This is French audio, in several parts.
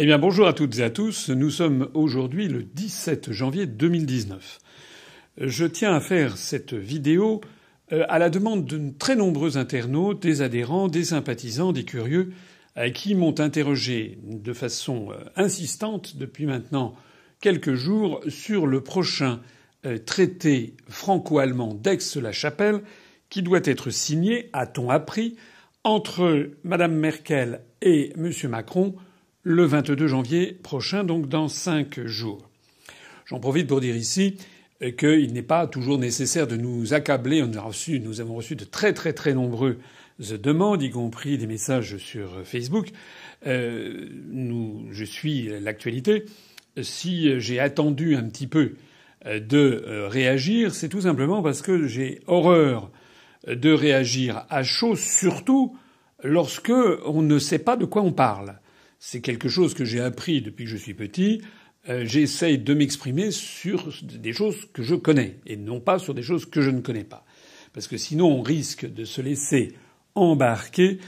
Eh bien, bonjour à toutes et à tous. Nous sommes aujourd'hui le 17 janvier 2019. Je tiens à faire cette vidéo à la demande de très nombreux internautes, des adhérents, des sympathisants, des curieux, qui m'ont interrogé de façon insistante depuis maintenant quelques jours sur le prochain traité franco-allemand d'Aix-la-Chapelle qui doit être signé, a-t-on appris, entre Madame Merkel et Monsieur Macron le 22 janvier prochain, donc dans 5 jours. J'en profite pour dire ici qu'il n'est pas toujours nécessaire de nous accabler. Nous avons reçu de très nombreuses demandes, y compris des messages sur Facebook. Je suis l'actualité. Si j'ai attendu un petit peu de réagir, c'est tout simplement parce que j'ai horreur de réagir à chaud, surtout lorsque on ne sait pas de quoi on parle. C'est quelque chose que j'ai appris depuis que je suis petit. J'essaye de m'exprimer sur des choses que je connais et non pas sur des choses que je ne connais pas. Parce que sinon on risque de se laisser embarquer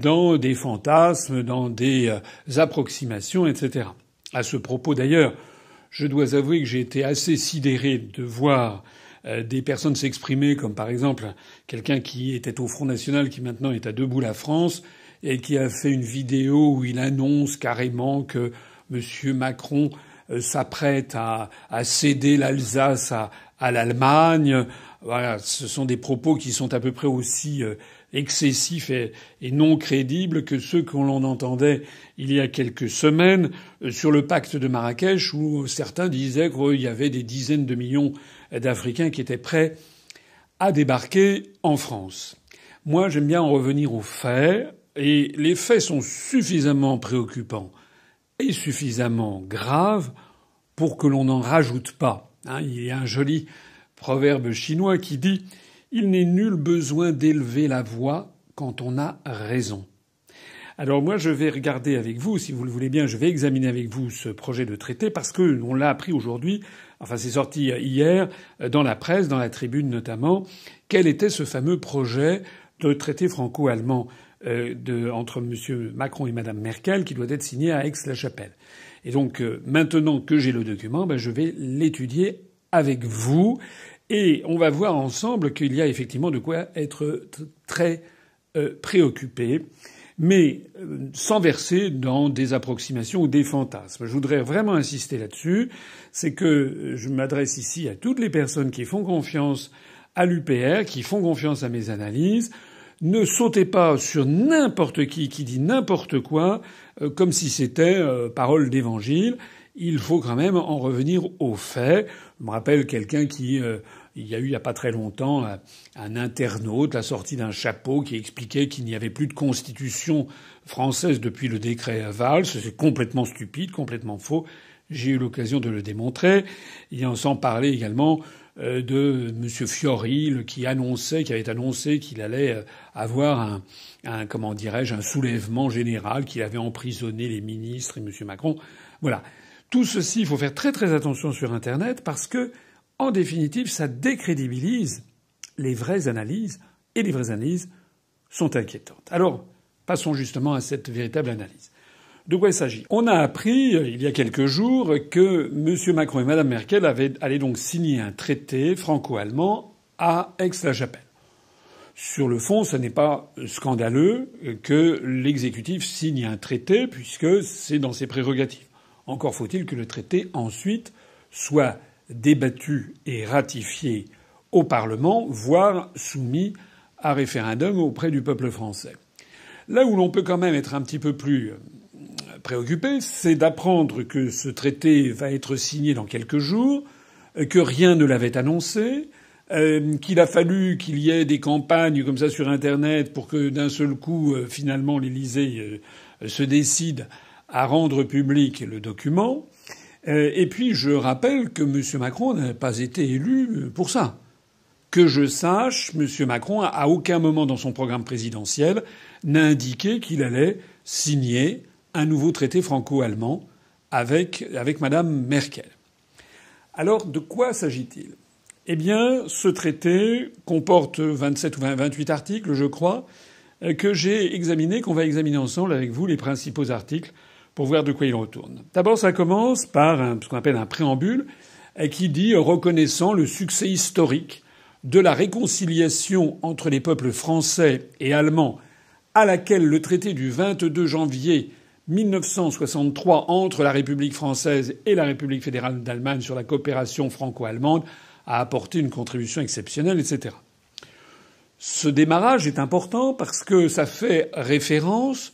dans des fantasmes, dans des approximations, etc. À ce propos d'ailleurs, je dois avouer que j'ai été assez sidéré de voir des personnes s'exprimer, comme par exemple quelqu'un qui était au Front National, qui maintenant est à Debout la France, et qui a fait une vidéo où il annonce carrément que M. Macron s'apprête à céder l'Alsace à l'Allemagne. Voilà, ce sont des propos qui sont à peu près aussi excessifs et non crédibles que ceux qu'on l'on entendait il y a quelques semaines sur le pacte de Marrakech, où certains disaient qu'il y avait des dizaines de millions d'Africains qui étaient prêts à débarquer en France. Moi, j'aime bien en revenir aux faits. Et les faits sont suffisamment préoccupants et suffisamment graves pour que l'on n'en rajoute pas. Il y a un joli proverbe chinois qui dit « Il n'est nul besoin d'élever la voix quand on a raison ». Alors moi, je vais regarder avec vous, si vous le voulez bien, je vais examiner avec vous ce projet de traité parce que on l'a appris aujourd'hui, enfin c'est sorti hier dans la presse, dans la Tribune notamment, quel était ce fameux projet de traité franco-allemand entre M. Macron et Mme Merkel qui doit être signé à Aix-la-Chapelle. Et donc maintenant que j'ai le document, je vais l'étudier avec vous et on va voir ensemble qu'il y a effectivement de quoi être très préoccupé, mais sans verser dans des approximations ou des fantasmes. Je voudrais vraiment insister là-dessus, c'est que je m'adresse ici à toutes les personnes qui font confiance à l'UPR, qui font confiance à mes analyses. Ne sautez pas sur n'importe qui dit n'importe quoi, comme si c'était parole d'évangile. Il faut quand même en revenir aux faits. Je me rappelle quelqu'un qui, il y a pas très longtemps, un internaute, la sortie d'un chapeau qui expliquait qu'il n'y avait plus de constitution française depuis le décret Valls. C'est complètement stupide, complètement faux. J'ai eu l'occasion de le démontrer. Il en sans parler également de M. Fiori, qui avait annoncé qu'il allait avoir un soulèvement général, qu'il avait emprisonné les ministres et M. Macron. Voilà. Tout ceci, il faut faire très attention sur Internet parce que, en définitive, ça décrédibilise les vraies analyses et les vraies analyses sont inquiétantes. Alors, passons justement à cette véritable analyse. De quoi il s'agit? On a appris, il y a quelques jours, que M. Macron et Mme Merkel allaient donc signer un traité franco-allemand à Aix-la-Chapelle. Sur le fond, ce n'est pas scandaleux que l'exécutif signe un traité, puisque c'est dans ses prérogatives. Encore faut-il que le traité, ensuite, soit débattu et ratifié au Parlement, voire soumis à référendum auprès du peuple français. Là où l'on peut quand même être un petit peu plus préoccupé, c'est d'apprendre que ce traité va être signé dans quelques jours, que rien ne l'avait annoncé, qu'il a fallu qu'il y ait des campagnes comme ça sur Internet pour que d'un seul coup, finalement, l'Élysée se décide à rendre public le document. Et puis je rappelle que M. Macron n'a pas été élu pour ça. Que je sache, M. Macron, à aucun moment dans son programme présidentiel, n'a indiqué qu'il allait signer un nouveau traité franco-allemand avec Mme Merkel. Alors, de quoi s'agit-il? Eh bien, ce traité comporte 27 ou 28 articles, je crois, que j'ai examiné, qu'on va examiner ensemble avec vous, les principaux articles, pour voir de quoi il retourne. D'abord, ça commence par ce qu'on appelle un préambule qui dit reconnaissant le succès historique de la réconciliation entre les peuples français et allemands à laquelle le traité du 22 janvier 1963 entre la République française et la République fédérale d'Allemagne sur la coopération franco-allemande a apporté une contribution exceptionnelle, etc. Ce démarrage est important parce que ça fait référence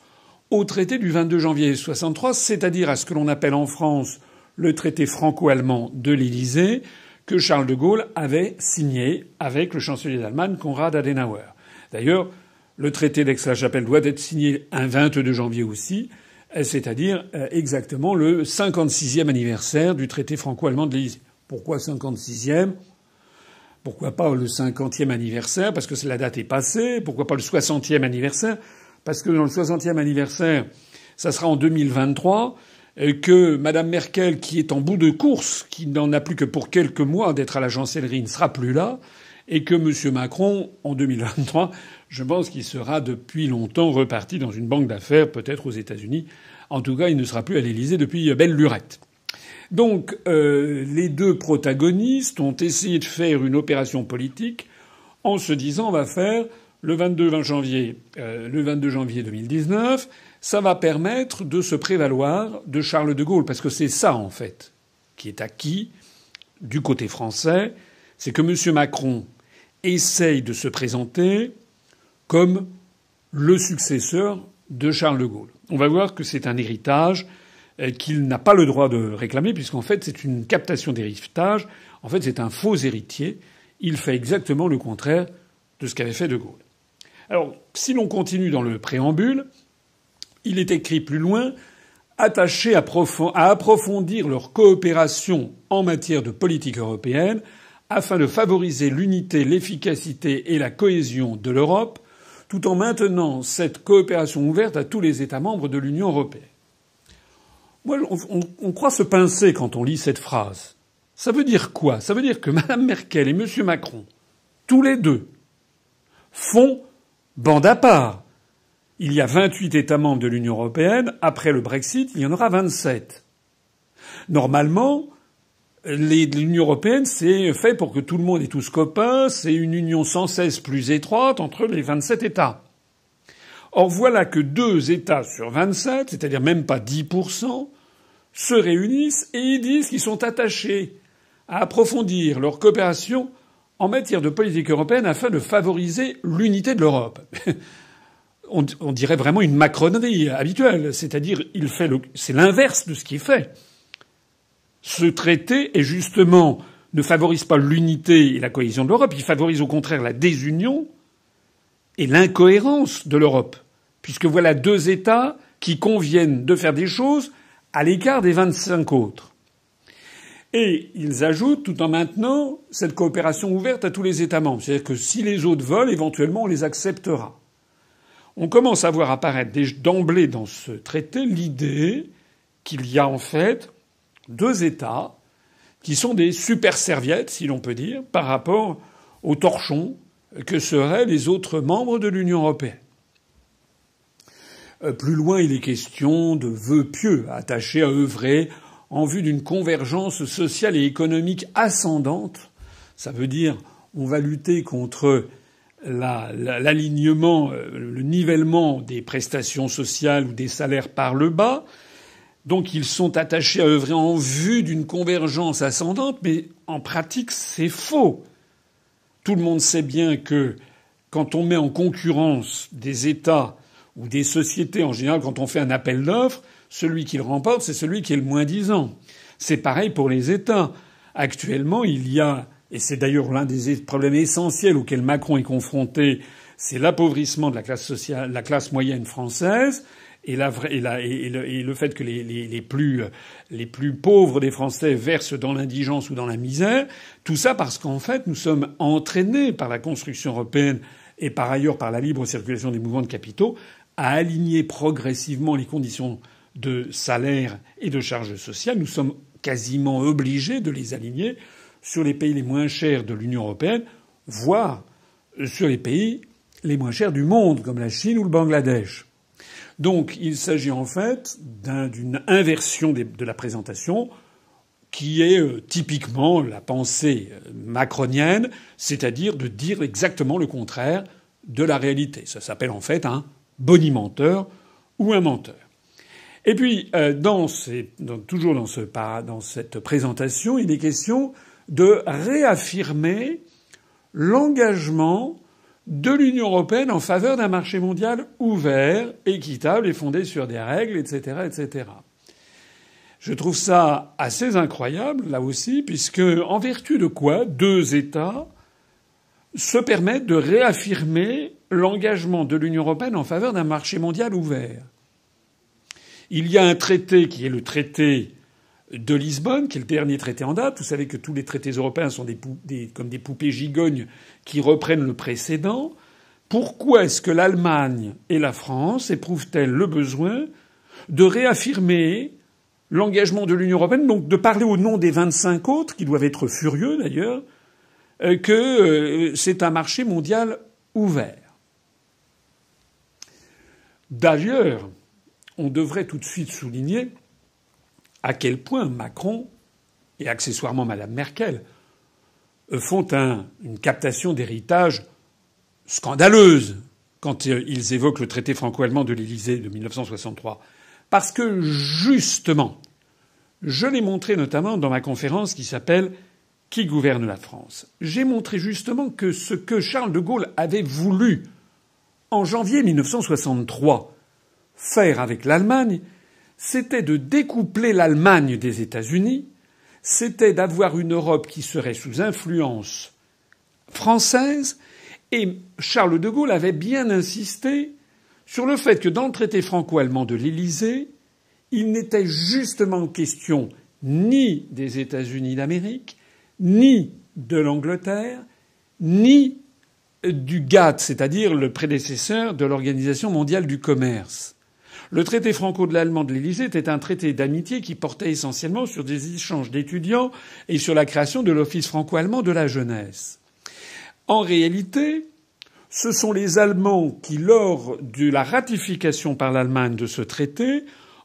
au traité du 22 janvier 1963, c'est-à-dire à ce que l'on appelle en France le traité franco-allemand de l'Élysée, que Charles de Gaulle avait signé avec le chancelier d'Allemagne, Konrad Adenauer. D'ailleurs, le traité d'Aix-la-Chapelle doit être signé un 22 janvier aussi, c'est-à-dire exactement le 56e anniversaire du traité franco-allemand de l'Élysée. Pourquoi 56e ? Pourquoi pas le 50e anniversaire ? Parce que la date est passée. Pourquoi pas le 60e anniversaire ? Parce que dans le 60e anniversaire, ça sera en 2023, que Madame Merkel, qui est en bout de course, qui n'en a plus que pour quelques mois d'être à la chancellerie, ne sera plus là, et que M. Macron, en 2023, je pense qu'il sera depuis longtemps reparti dans une banque d'affaires, peut-être aux États-Unis. En tout cas, il ne sera plus à l'Élysée depuis belle lurette. Donc, les deux protagonistes ont essayé de faire une opération politique en se disant on va faire le 22 janvier 2019, ça va permettre de se prévaloir de Charles de Gaulle, parce que c'est ça en fait qui est acquis du côté français, c'est que M. Macron essaye de se présenter comme le successeur de Charles de Gaulle. On va voir que c'est un héritage qu'il n'a pas le droit de réclamer, puisqu'en fait c'est une captation d'héritage. En fait c'est un faux héritier. Il fait exactement le contraire de ce qu'avait fait de Gaulle. Alors, si l'on continue dans le préambule, il est écrit plus loin « attachés à approfondir leur coopération en matière de politique européenne afin de favoriser l'unité, l'efficacité et la cohésion de l'Europe, tout en maintenant cette coopération ouverte à tous les États membres de l'Union européenne ». Moi, on croit se pincer quand on lit cette phrase. Ça veut dire quoi ? Ça veut dire que Mme Merkel et M. Macron, tous les deux, font bande à part. Il y a 28 États membres de l'Union européenne. Après le Brexit, il y en aura 27. Normalement, l'Union européenne, c'est fait pour que tout le monde est tous copains. C'est une union sans cesse plus étroite entre les 27 États. Or, voilà que 2 États sur 27, c'est-à-dire même pas 10%, se réunissent et ils disent qu'ils sont attachés à approfondir leur coopération en matière de politique européenne afin de favoriser l'unité de l'Europe. On dirait vraiment une macronerie habituelle. C'est-à-dire, c'est l'inverse de ce qui est fait. Ce traité est justement, ne favorise pas l'unité et la cohésion de l'Europe, il favorise au contraire la désunion et l'incohérence de l'Europe. Puisque voilà 2 États qui conviennent de faire des choses à l'écart des 25 autres. Et ils ajoutent, tout en maintenant cette coopération ouverte à tous les États membres. C'est-à-dire que si les autres veulent, éventuellement, on les acceptera. On commence à voir apparaître d'emblée dans ce traité l'idée qu'il y a en fait 2 États qui sont des super serviettes, si l'on peut dire, par rapport aux torchons que seraient les autres membres de l'Union européenne. Plus loin, il est question de vœux pieux attachés à œuvrer en vue d'une convergence sociale et économique ascendante. Ça veut dire on va lutter contre l'alignement, le nivellement des prestations sociales ou des salaires par le bas. Donc ils sont attachés à œuvrer en vue d'une convergence ascendante, mais en pratique c'est faux. Tout le monde sait bien que quand on met en concurrence des États ou des sociétés, en général, quand on fait un appel d'offres, celui qui le remporte, c'est celui qui est le moins disant. C'est pareil pour les États. Actuellement, il y a, et c'est d'ailleurs l'un des problèmes essentiels auxquels Macron est confronté, c'est l'appauvrissement de la classe sociale, la classe moyenne française, et le fait que les plus pauvres des Français versent dans l'indigence ou dans la misère. Tout ça parce qu'en fait, nous sommes entraînés par la construction européenne et par ailleurs par la libre circulation des mouvements de capitaux à aligner progressivement les conditions de salaire et de charges sociales. Nous sommes quasiment obligés de les aligner sur les pays les moins chers de l'Union européenne, voire sur les pays les moins chers du monde, comme la Chine ou le Bangladesh. Donc il s'agit en fait d'une inversion de la présentation qui est typiquement la pensée macronienne, c'est-à-dire de dire exactement le contraire de la réalité. Ça s'appelle en fait un bonimenteur ou un menteur. Et puis, toujours dans cette présentation, il est question de réaffirmer l'engagement de l'Union européenne en faveur d'un marché mondial ouvert, équitable et fondé sur des règles, etc., etc. Je trouve ça assez incroyable, là aussi, puisque, en vertu de quoi, deux États se permettent de réaffirmer l'engagement de l'Union européenne en faveur d'un marché mondial ouvert. Il y a un traité qui est le traité de Lisbonne, qui est le dernier traité en date. Vous savez que tous les traités européens sont comme des poupées gigognes qui reprennent le précédent. Pourquoi est-ce que l'Allemagne et la France éprouvent-elles le besoin de réaffirmer l'engagement de l'Union européenne, donc de parler au nom des 25 autres, qui doivent être furieux d'ailleurs, que c'est un marché mondial ouvert? D'ailleurs, on devrait tout de suite souligner à quel point Macron et accessoirement Madame Merkel font une captation d'héritage scandaleuse quand ils évoquent le traité franco-allemand de l'Élysée de 1963. Parce que, justement, je l'ai montré notamment dans ma conférence qui s'appelle « Qui gouverne la France ?». J'ai montré justement que ce que Charles de Gaulle avait voulu en janvier 1963 faire avec l'Allemagne, c'était de découpler l'Allemagne des États-Unis, c'était d'avoir une Europe qui serait sous influence française, et Charles de Gaulle avait bien insisté sur le fait que dans le traité franco-allemand de l'Élysée, il n'était justement question ni des États-Unis d'Amérique, ni de l'Angleterre, ni du GATT, c'est-à-dire le prédécesseur de l'Organisation mondiale du commerce. Le traité franco-allemand de l'Élysée était un traité d'amitié qui portait essentiellement sur des échanges d'étudiants et sur la création de l'Office franco-allemand de la jeunesse. En réalité, ce sont les Allemands qui, lors de la ratification par l'Allemagne de ce traité,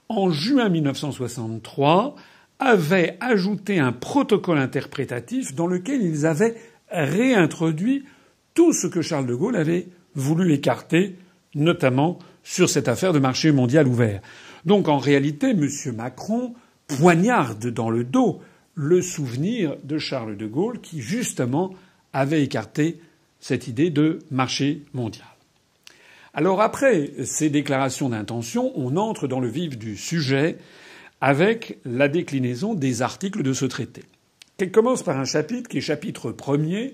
en juin 1963, avaient ajouté un protocole interprétatif dans lequel ils avaient réintroduit tout ce que Charles de Gaulle avait voulu écarter, notamment sur cette affaire de marché mondial ouvert. Donc en réalité, M. Macron poignarde dans le dos le souvenir de Charles de Gaulle qui, justement, avait écarté cette idée de marché mondial. Alors après ces déclarations d'intention, on entre dans le vif du sujet avec la déclinaison des articles de ce traité. Elle commence par un chapitre qui est chapitre 1er,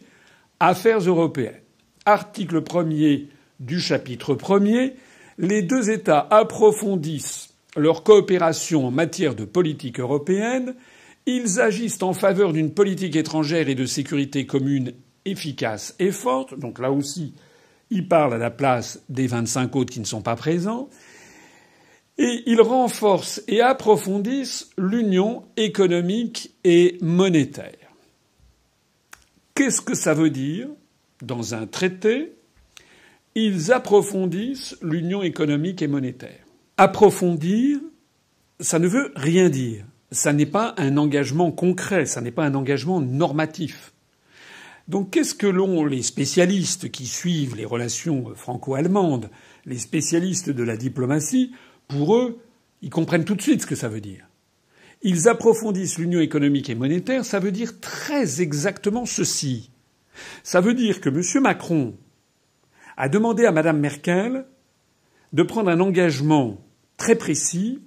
Affaires européennes. Article 1er du chapitre 1er, les deux États approfondissent leur coopération en matière de politique européenne, ils agissent en faveur d'une politique étrangère et de sécurité commune efficace et forte, donc là aussi, ils parlent à la place des 25 autres qui ne sont pas présents, et ils renforcent et approfondissent l'union économique et monétaire. Qu'est-ce que ça veut dire dans un traité? Ils approfondissent l'union économique et monétaire. Approfondir, ça ne veut rien dire. Ça n'est pas un engagement concret, ça n'est pas un engagement normatif. Donc qu'est-ce que les spécialistes qui suivent les relations franco-allemandes, les spécialistes de la diplomatie, pour eux, ils comprennent tout de suite ce que ça veut dire. Ils approfondissent l'union économique et monétaire, ça veut dire très exactement ceci. Ça veut dire que M. Macron a demandé à Mme Merkel de prendre un engagement très précis,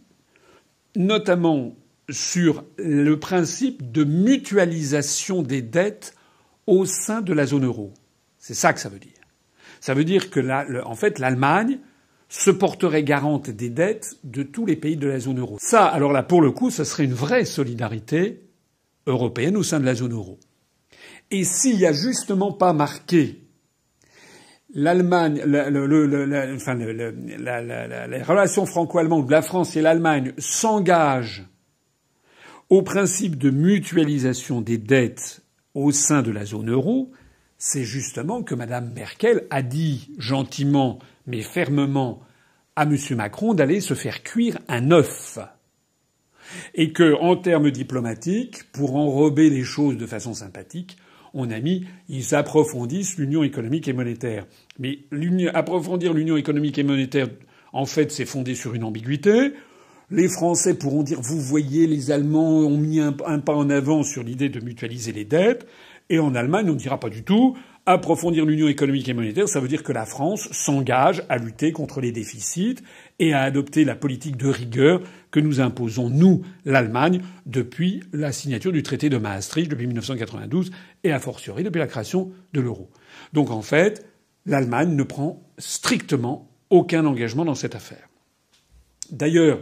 notamment sur le principe de mutualisation des dettes au sein de la zone euro. C'est ça que ça veut dire. Ça veut dire que en fait, l'Allemagne se porterait garante des dettes de tous les pays de la zone euro. Ça, alors là, pour le coup, ça serait une vraie solidarité européenne au sein de la zone euro. Et s'il n'y a justement pas marqué l'Allemagne, les relations franco-allemandes où la France et l'Allemagne s'engagent au principe de mutualisation des dettes au sein de la zone euro, c'est justement que Mme Merkel a dit gentiment mais fermement à M. Macron d'aller se faire cuire un œuf. Et que, en termes diplomatiques, pour enrober les choses de façon sympathique, on a mis ils approfondissent l'union économique et monétaire. Mais approfondir l'union économique et monétaire, en fait, c'est fondé sur une ambiguïté. Les Français pourront dire vous voyez, les Allemands ont mis un pas en avant sur l'idée de mutualiser les dettes. Et en Allemagne, on ne dira pas du tout. Approfondir l'union économique et monétaire, ça veut dire que la France s'engage à lutter contre les déficits et à adopter la politique de rigueur que nous imposons, nous, l'Allemagne, depuis la signature du traité de Maastricht, depuis 1992, et a fortiori depuis la création de l'euro. Donc en fait, l'Allemagne ne prend strictement aucun engagement dans cette affaire. D'ailleurs,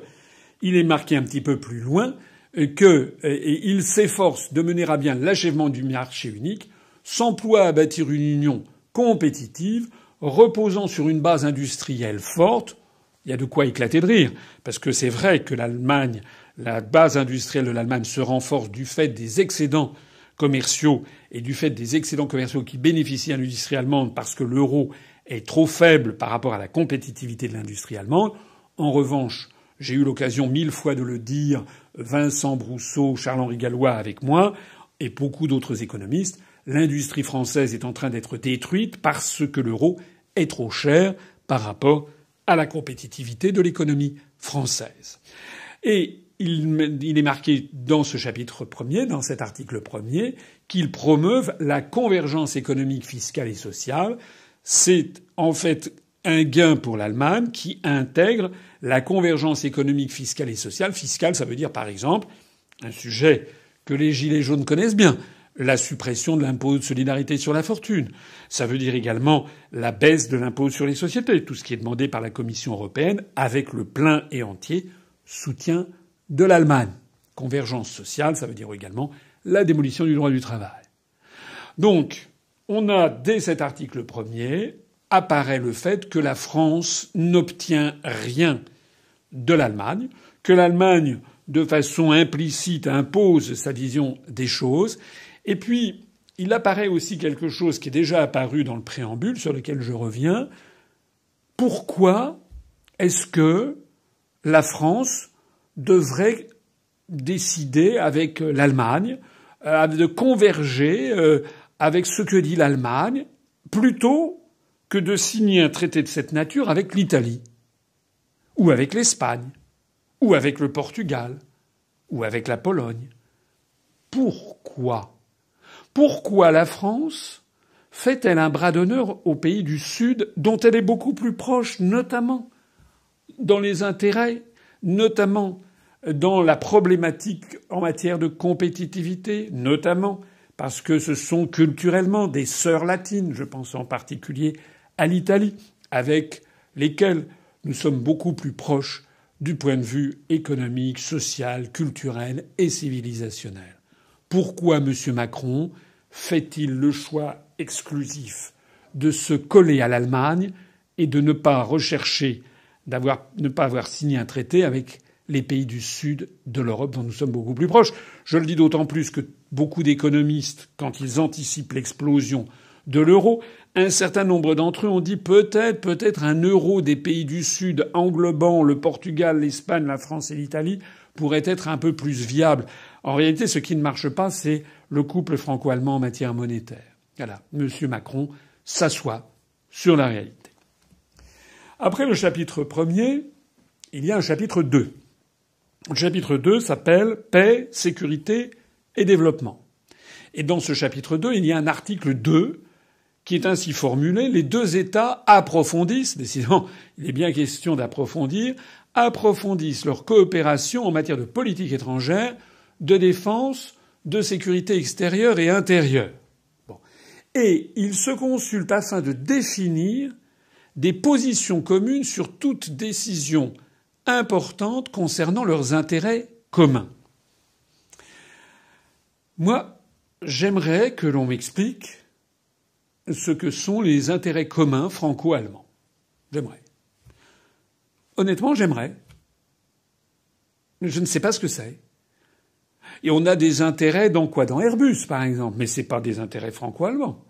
il est marqué un petit peu plus loin qu'il s'efforce de mener à bien l'achèvement du marché unique, s'emploie à bâtir une union compétitive, reposant sur une base industrielle forte. Il y a de quoi éclater de rire, parce que c'est vrai que l'Allemagne, la base industrielle de l'Allemagne se renforce du fait des excédents commerciaux et du fait des excédents commerciaux qui bénéficient à l'industrie allemande parce que l'euro est trop faible par rapport à la compétitivité de l'industrie allemande. En revanche, j'ai eu l'occasion 1000 fois de le dire, Vincent Brousseau, Charles-Henri Gallois avec moi, et beaucoup d'autres économistes, l'industrie française est en train d'être détruite parce que l'euro est trop cher par rapport à la compétitivité de l'économie française. Et il est marqué dans ce chapitre premier, dans cet article premier, qu'il promeuve la convergence économique, fiscale et sociale. C'est en fait un gain pour l'Allemagne qui intègre la convergence économique, fiscale et sociale. Fiscale, ça veut dire par exemple un sujet que les gilets jaunes connaissent bien, la suppression de l'impôt de solidarité sur la fortune. Ça veut dire également la baisse de l'impôt sur les sociétés, tout ce qui est demandé par la Commission européenne, avec le plein et entier soutien de l'Allemagne. Convergence sociale, ça veut dire également la démolition du droit du travail. Donc, on a, dès cet article premier, apparaît le fait que la France n'obtient rien de l'Allemagne, que l'Allemagne, de façon implicite, impose sa vision des choses. Et puis, il apparaît aussi quelque chose qui est déjà apparu dans le préambule, sur lequel je reviens. Pourquoi est-ce que la France devrait décider avec l'Allemagne de converger avec ce que dit l'Allemagne, plutôt que de signer un traité de cette nature avec l'Italie, ou avec l'Espagne, ou avec le Portugal, ou avec la Pologne? Pourquoi? Pourquoi la France fait-elle un bras d'honneur aux pays du Sud, dont elle est beaucoup plus proche, notamment dans les intérêts, notamment dans la problématique en matière de compétitivité, notamment parce que ce sont culturellement des sœurs latines, je pense en particulier à l'Italie, avec lesquelles nous sommes beaucoup plus proches du point de vue économique, social, culturel et civilisationnel. Pourquoi M. Macron fait-il le choix exclusif de se coller à l'Allemagne et de ne pas rechercher, ne pas avoir signé un traité avec les pays du sud de l'Europe dont nous sommes beaucoup plus proches? Je le dis d'autant plus que beaucoup d'économistes, quand ils anticipent l'explosion de l'euro, un certain nombre d'entre eux ont dit peut-être un euro des pays du Sud englobant le Portugal, l'Espagne, la France et l'Italie pourrait être un peu plus viable. En réalité, ce qui ne marche pas, c'est le couple franco-allemand en matière monétaire. Voilà. M. Macron s'assoit sur la réalité. Après le chapitre 1er, il y a un chapitre 2. Le chapitre 2 s'appelle Paix, sécurité et développement. Et dans ce chapitre 2, il y a un article 2 qui est ainsi formulé: les deux États approfondissent, décidément, il est bien question d'approfondir, approfondissent leur coopération en matière de politique étrangère, de défense, de sécurité extérieure et intérieure. Bon. Et ils se consultent afin de définir des positions communes sur toute décision importante concernant leurs intérêts communs. Moi, j'aimerais que l'on m'explique ce que sont les intérêts communs franco-allemands. J'aimerais. Honnêtement, j'aimerais. Je ne sais pas ce que c'est. Et on a des intérêts dans quoi? Dans Airbus, par exemple. Mais c'est pas des intérêts franco-allemands.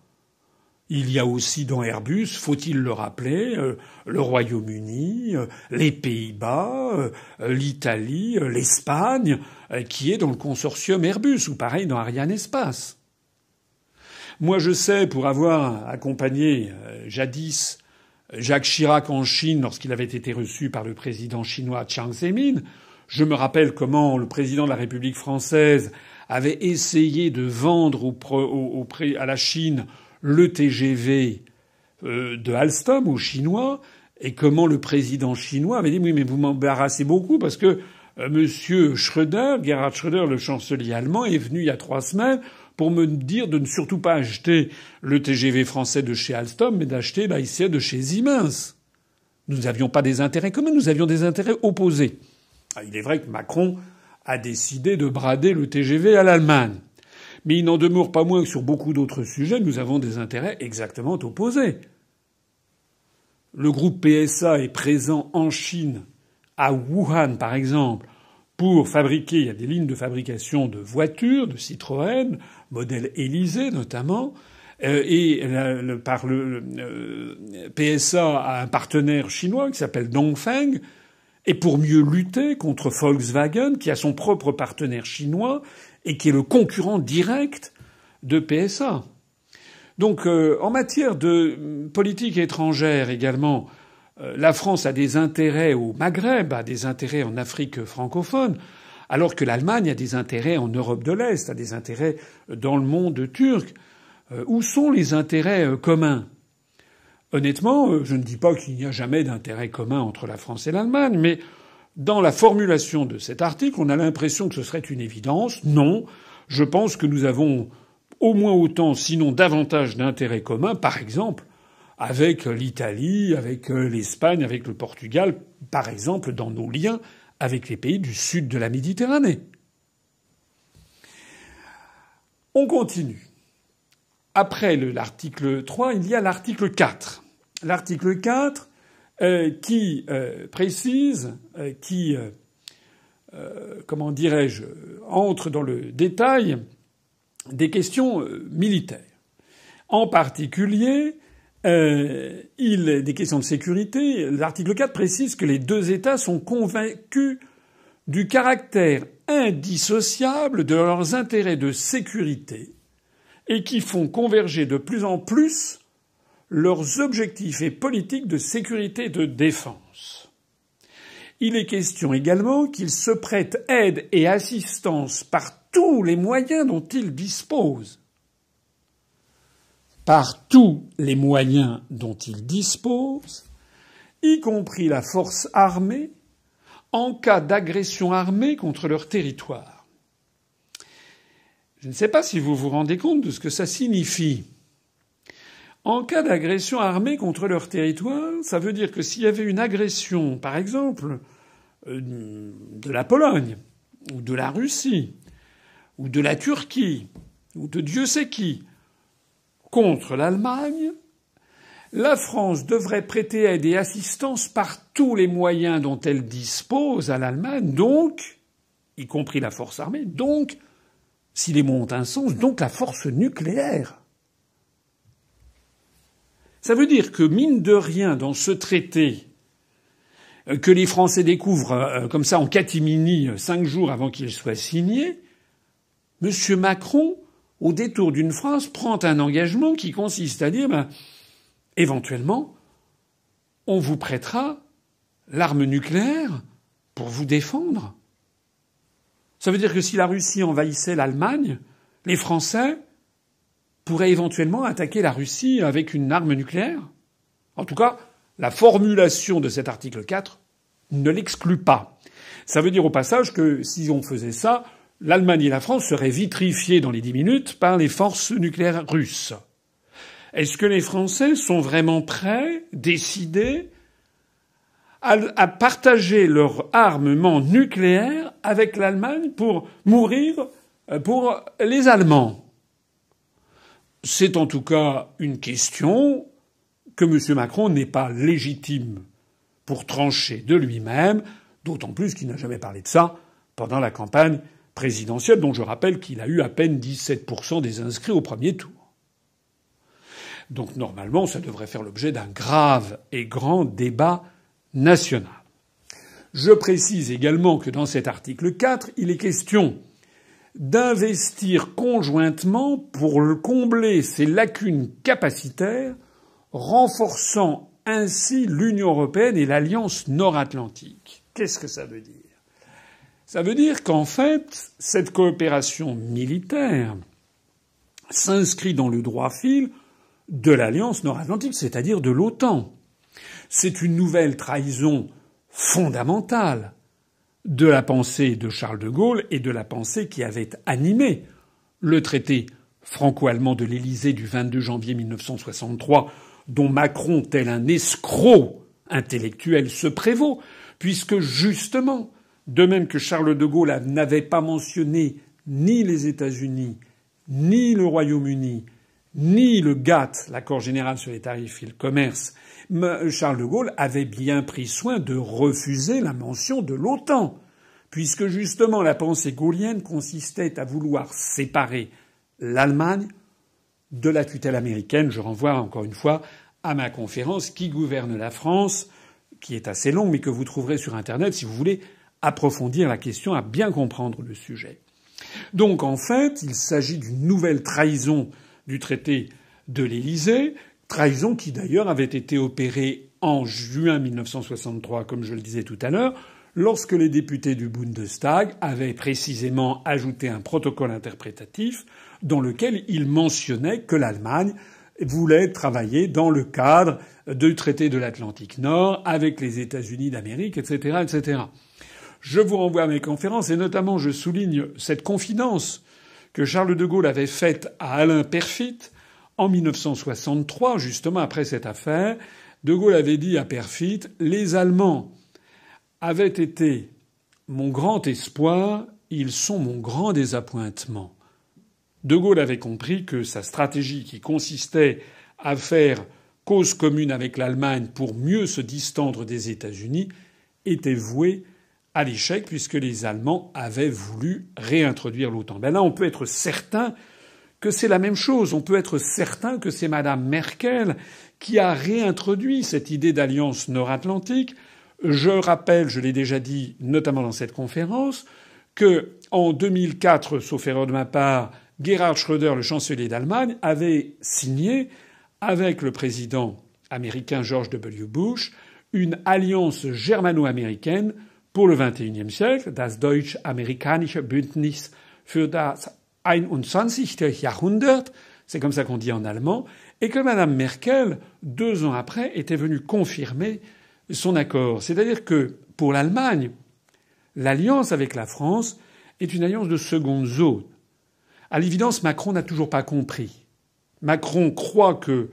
Il y a aussi dans Airbus, faut-il le rappeler, le Royaume-Uni, les Pays-Bas, l'Italie, l'Espagne, qui est dans le consortium Airbus, ou pareil dans Arianespace. Moi, je sais, pour avoir accompagné jadis Jacques Chirac en Chine lorsqu'il avait été reçu par le président chinois Jiang Zemin, je me rappelle comment le président de la République française avait essayé de vendre à la Chine le TGV de Alstom aux Chinois, et comment le président chinois avait dit oui, mais vous m'embarrassez beaucoup parce que Monsieur Schröder, Gerhard Schröder, le chancelier allemand, est venu il y a 3 semaines pour me dire de ne surtout pas acheter le TGV français de chez Alstom, mais d'acheter l'ICE de chez Siemens. Nous n'avions pas des intérêts communs, nous avions des intérêts opposés. Il est vrai que Macron a décidé de brader le TGV à l'Allemagne. Mais il n'en demeure pas moins que sur beaucoup d'autres sujets, nous avons des intérêts exactement opposés. Le groupe PSA est présent en Chine, à Wuhan par exemple, pour fabriquer, il y a des lignes de fabrication de voitures, de Citroën, modèle Élysée notamment, PSA a un partenaire chinois qui s'appelle Dongfeng, et pour mieux lutter contre Volkswagen, qui a son propre partenaire chinois, et qui est le concurrent direct de PSA. Donc, en matière de politique étrangère également, la France a des intérêts au Maghreb, a des intérêts en Afrique francophone, alors que l'Allemagne a des intérêts en Europe de l'Est, a des intérêts dans le monde turc. Où sont les intérêts communs ? Honnêtement, je ne dis pas qu'il n'y a jamais d'intérêt commun entre la France et l'Allemagne, mais dans la formulation de cet article, on a l'impression que ce serait une évidence. Non. Je pense que nous avons au moins autant, sinon davantage d'intérêts communs, par exemple, avec l'Italie, avec l'Espagne, avec le Portugal, par exemple, dans nos liens avec les pays du sud de la Méditerranée. On continue. Après l'article 3, il y a l'article 4. L'article 4 qui précise, comment dirais-je, entre dans le détail des questions militaires. En particulier, des questions de sécurité. L'article 4 précise que les 2 États sont convaincus du caractère indissociable de leurs intérêts de sécurité et qui font converger de plus en plus leurs objectifs et politiques de sécurité et de défense. Il est question également qu'ils se prêtent aide et assistance par tous les moyens dont ils disposent. Par tous les moyens dont ils disposent, y compris la force armée, en cas d'agression armée contre leur territoire. Je ne sais pas si vous vous rendez compte de ce que ça signifie. En cas d'agression armée contre leur territoire, ça veut dire que s'il y avait une agression, par exemple, de la Pologne, ou de la Russie, ou de la Turquie, ou de Dieu sait qui, contre l'Allemagne, la France devrait prêter aide et assistance par tous les moyens dont elle dispose à l'Allemagne, donc, y compris la force armée, donc, si les mots ont un sens, donc la force nucléaire. Ça veut dire que, mine de rien, dans ce traité que les Français découvrent comme ça en catimini 5 jours avant qu'il soit signé, M. Macron, au détour d'une phrase, prend un engagement qui consiste à dire éventuellement, on vous prêtera l'arme nucléaire pour vous défendre. Ça veut dire que si la Russie envahissait l'Allemagne, les Français pourraient éventuellement attaquer la Russie avec une arme nucléaire. En tout cas, la formulation de cet article 4 ne l'exclut pas. Ça veut dire au passage que si on faisait ça, l'Allemagne et la France seraient vitrifiées dans les 10 minutes par les forces nucléaires russes. Est-ce que les Français sont vraiment prêts, décidés, à partager leur armement nucléaire avec l'Allemagne pour mourir pour les Allemands? C'est en tout cas une question que M. Macron n'est pas légitime pour trancher de lui-même, d'autant plus qu'il n'a jamais parlé de ça pendant la campagne présidentielle, dont je rappelle qu'il a eu à peine 17% des inscrits au premier tour. Donc normalement, ça devrait faire l'objet d'un grave et grand débat national. Je précise également que dans cet article 4, il est question d'investir conjointement pour combler ces lacunes capacitaires, renforçant ainsi l'Union européenne et l'Alliance nord-atlantique. Qu'est-ce que ça veut dire? Ça veut dire qu'en fait, cette coopération militaire s'inscrit dans le droit fil de l'Alliance nord-atlantique, c'est-à-dire de l'OTAN. C'est une nouvelle trahison fondamentale de la pensée de Charles de Gaulle et de la pensée qui avait animé le traité franco-allemand de l'Élysée du 22 janvier 1963, dont Macron, tel un escroc intellectuel, se prévaut, puisque justement, de même que Charles de Gaulle n'avait pas mentionné ni les États-Unis, ni le Royaume-Uni, ni le GATT, l'accord général sur les tarifs et le commerce, Charles de Gaulle avait bien pris soin de refuser la mention de l'OTAN, puisque justement la pensée gaullienne consistait à vouloir séparer l'Allemagne de la tutelle américaine. Je renvoie encore une fois à ma conférence Qui gouverne la France, qui est assez longue mais que vous trouverez sur Internet si vous voulez approfondir la question, à bien comprendre le sujet. Donc en fait, il s'agit d'une nouvelle trahison du traité de l'Élysée, trahison qui d'ailleurs avait été opérée en juin 1963, comme je le disais tout à l'heure, lorsque les députés du Bundestag avaient précisément ajouté un protocole interprétatif dans lequel ils mentionnaient que l'Allemagne voulait travailler dans le cadre du traité de l'Atlantique Nord avec les États-Unis d'Amérique, etc., etc. Je vous renvoie à mes conférences et notamment je souligne cette confidence que Charles de Gaulle avait faite à Alain Peyrefitte en 1963, justement après cette affaire. De Gaulle avait dit à Peyrefitte « Les Allemands avaient été mon grand espoir, ils sont mon grand désappointement ». De Gaulle avait compris que sa stratégie qui consistait à faire cause commune avec l'Allemagne pour mieux se distendre des États-Unis était vouée à l'échec puisque les Allemands avaient voulu réintroduire l'OTAN. Ben là, on peut être certain que c'est la même chose. On peut être certain que c'est Madame Merkel qui a réintroduit cette idée d'alliance nord-atlantique. Je rappelle, je l'ai déjà dit, notamment dans cette conférence, que en 2004, sauf erreur de ma part, Gerhard Schröder, le chancelier d'Allemagne, avait signé avec le président américain George W. Bush une alliance germano-américaine pour le XXIe siècle, das Deutsch-Amerikanische Bündnis für das 21. Jahrhundert, c'est comme ça qu'on dit en allemand, et que Madame Merkel, 2 ans après, était venue confirmer son accord. C'est-à-dire que, pour l'Allemagne, l'alliance avec la France est une alliance de seconde zone. À l'évidence, Macron n'a toujours pas compris. Macron croit que,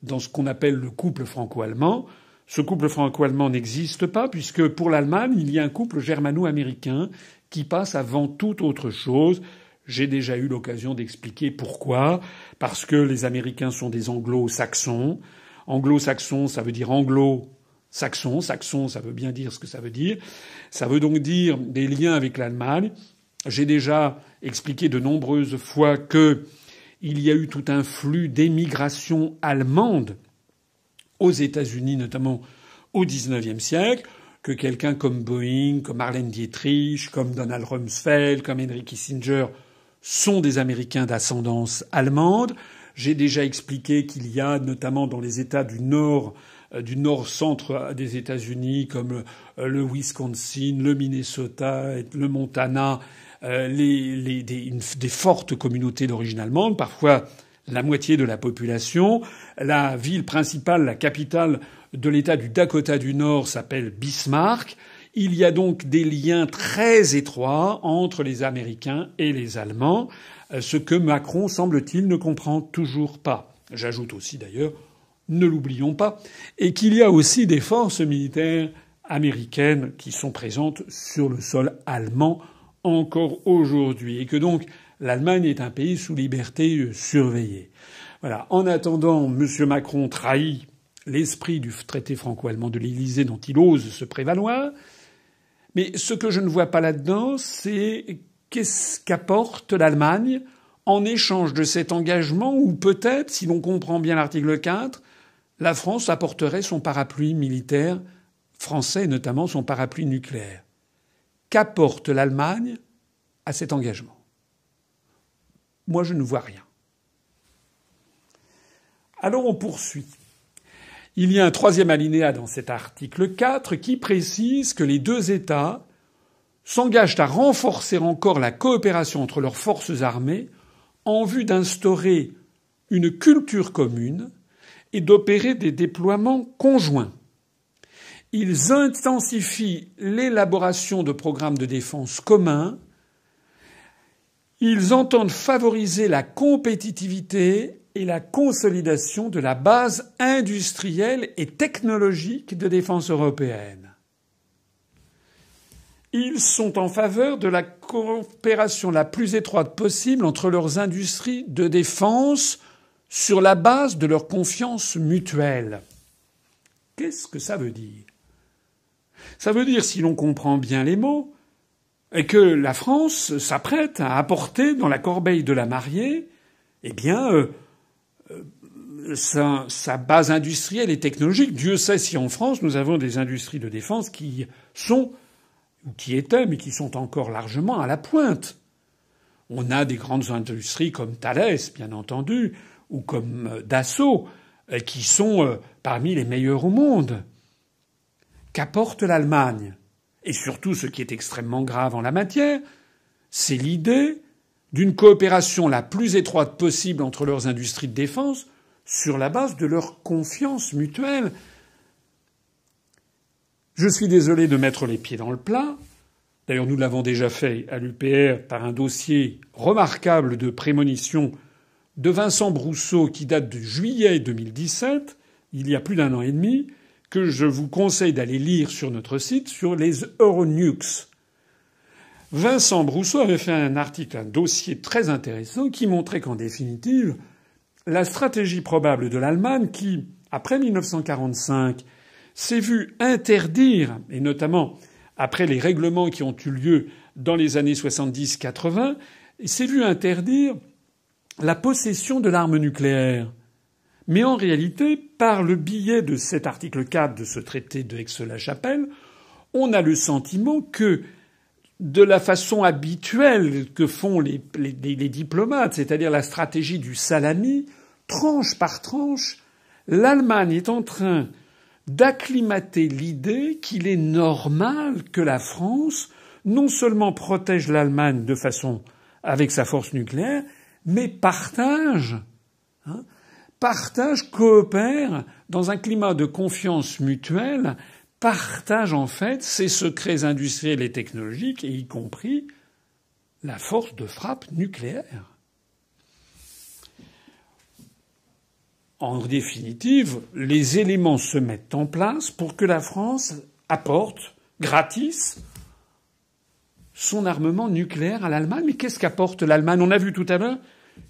dans ce qu'on appelle le couple franco-allemand, ce couple franco-allemand n'existe pas puisque pour l'Allemagne, il y a un couple germano-américain qui passe avant toute autre chose. J'ai déjà eu l'occasion d'expliquer pourquoi. Parce que les Américains sont des anglo-saxons. Anglo-saxons, ça veut dire anglo-saxon. Saxon, ça veut bien dire ce que ça veut dire. Ça veut donc dire des liens avec l'Allemagne. J'ai déjà expliqué de nombreuses fois que il y a eu tout un flux d'émigration allemande aux États-Unis, notamment au XIXe siècle, que quelqu'un comme Boeing, comme Marlène Dietrich, comme Donald Rumsfeld, comme Henry Kissinger sont des Américains d'ascendance allemande. J'ai déjà expliqué qu'il y a, notamment dans les États du nord-centre des États-Unis, comme le Wisconsin, le Minnesota, le Montana, des fortes communautés d'origine allemande, parfois la moitié de la population. La ville principale, la capitale de l'État du Dakota du Nord s'appelle Bismarck. Il y a donc des liens très étroits entre les Américains et les Allemands, ce que Macron, semble-t-il, ne comprend toujours pas. J'ajoute aussi d'ailleurs, ne l'oublions pas, et qu'il y a aussi des forces militaires américaines qui sont présentes sur le sol allemand encore aujourd'hui, et que donc l'Allemagne est un pays sous liberté surveillée. Voilà. En attendant, M. Macron trahit l'esprit du traité franco-allemand de l'Élysée dont il ose se prévaloir. Mais ce que je ne vois pas là-dedans, c'est qu'est-ce qu'apporte l'Allemagne en échange de cet engagement, ou peut-être, si l'on comprend bien l'article 4, la France apporterait son parapluie militaire français, et notamment son parapluie nucléaire. Qu'apporte l'Allemagne à cet engagement? Moi, je ne vois rien. Alors on poursuit. Il y a un troisième alinéa dans cet article 4 qui précise que les deux États s'engagent à renforcer encore la coopération entre leurs forces armées en vue d'instaurer une culture commune et d'opérer des déploiements conjoints. Ils intensifient l'élaboration de programmes de défense communs. Ils entendent favoriser la compétitivité et la consolidation de la base industrielle et technologique de défense européenne. Ils sont en faveur de la coopération la plus étroite possible entre leurs industries de défense sur la base de leur confiance mutuelle. Qu'est-ce que ça veut dire? Ça veut dire, si l'on comprend bien les mots, que la France s'apprête à apporter dans la corbeille de la mariée, eh bien, sa base industrielle et technologique. Dieu sait si en France nous avons des industries de défense qui sont, ou qui étaient, mais qui sont encore largement à la pointe. On a des grandes industries comme Thales, bien entendu, ou comme Dassault, qui sont parmi les meilleures au monde. Qu'apporte l'Allemagne? Et surtout, ce qui est extrêmement grave en la matière, c'est l'idée d'une coopération la plus étroite possible entre leurs industries de défense sur la base de leur confiance mutuelle. Je suis désolé de mettre les pieds dans le plat. D'ailleurs, nous l'avons déjà fait à l'UPR par un dossier remarquable de prémonition de Vincent Brousseau qui date de juillet 2017, il y a plus d'un an et demi, que je vous conseille d'aller lire sur notre site sur les Euronukes. Vincent Brousseau avait fait un article, un dossier très intéressant qui montrait qu'en définitive, la stratégie probable de l'Allemagne qui, après 1945, s'est vue interdire, et notamment après les règlements qui ont eu lieu dans les années 70-80, s'est vue interdire la possession de l'arme nucléaire. Mais en réalité, par le biais de cet article 4 de ce traité de Aix-la-Chapelle, on a le sentiment que, de la façon habituelle que font les diplomates, c'est-à-dire la stratégie du salami, tranche par tranche, l'Allemagne est en train d'acclimater l'idée qu'il est normal que la France non seulement protège l'Allemagne de façon avec sa force nucléaire, mais partage, coopère dans un climat de confiance mutuelle, partage en fait ses secrets industriels et technologiques, et y compris la force de frappe nucléaire. En définitive, les éléments se mettent en place pour que la France apporte, gratis, son armement nucléaire à l'Allemagne. Mais qu'est-ce qu'apporte l'Allemagne? On a vu tout à l'heure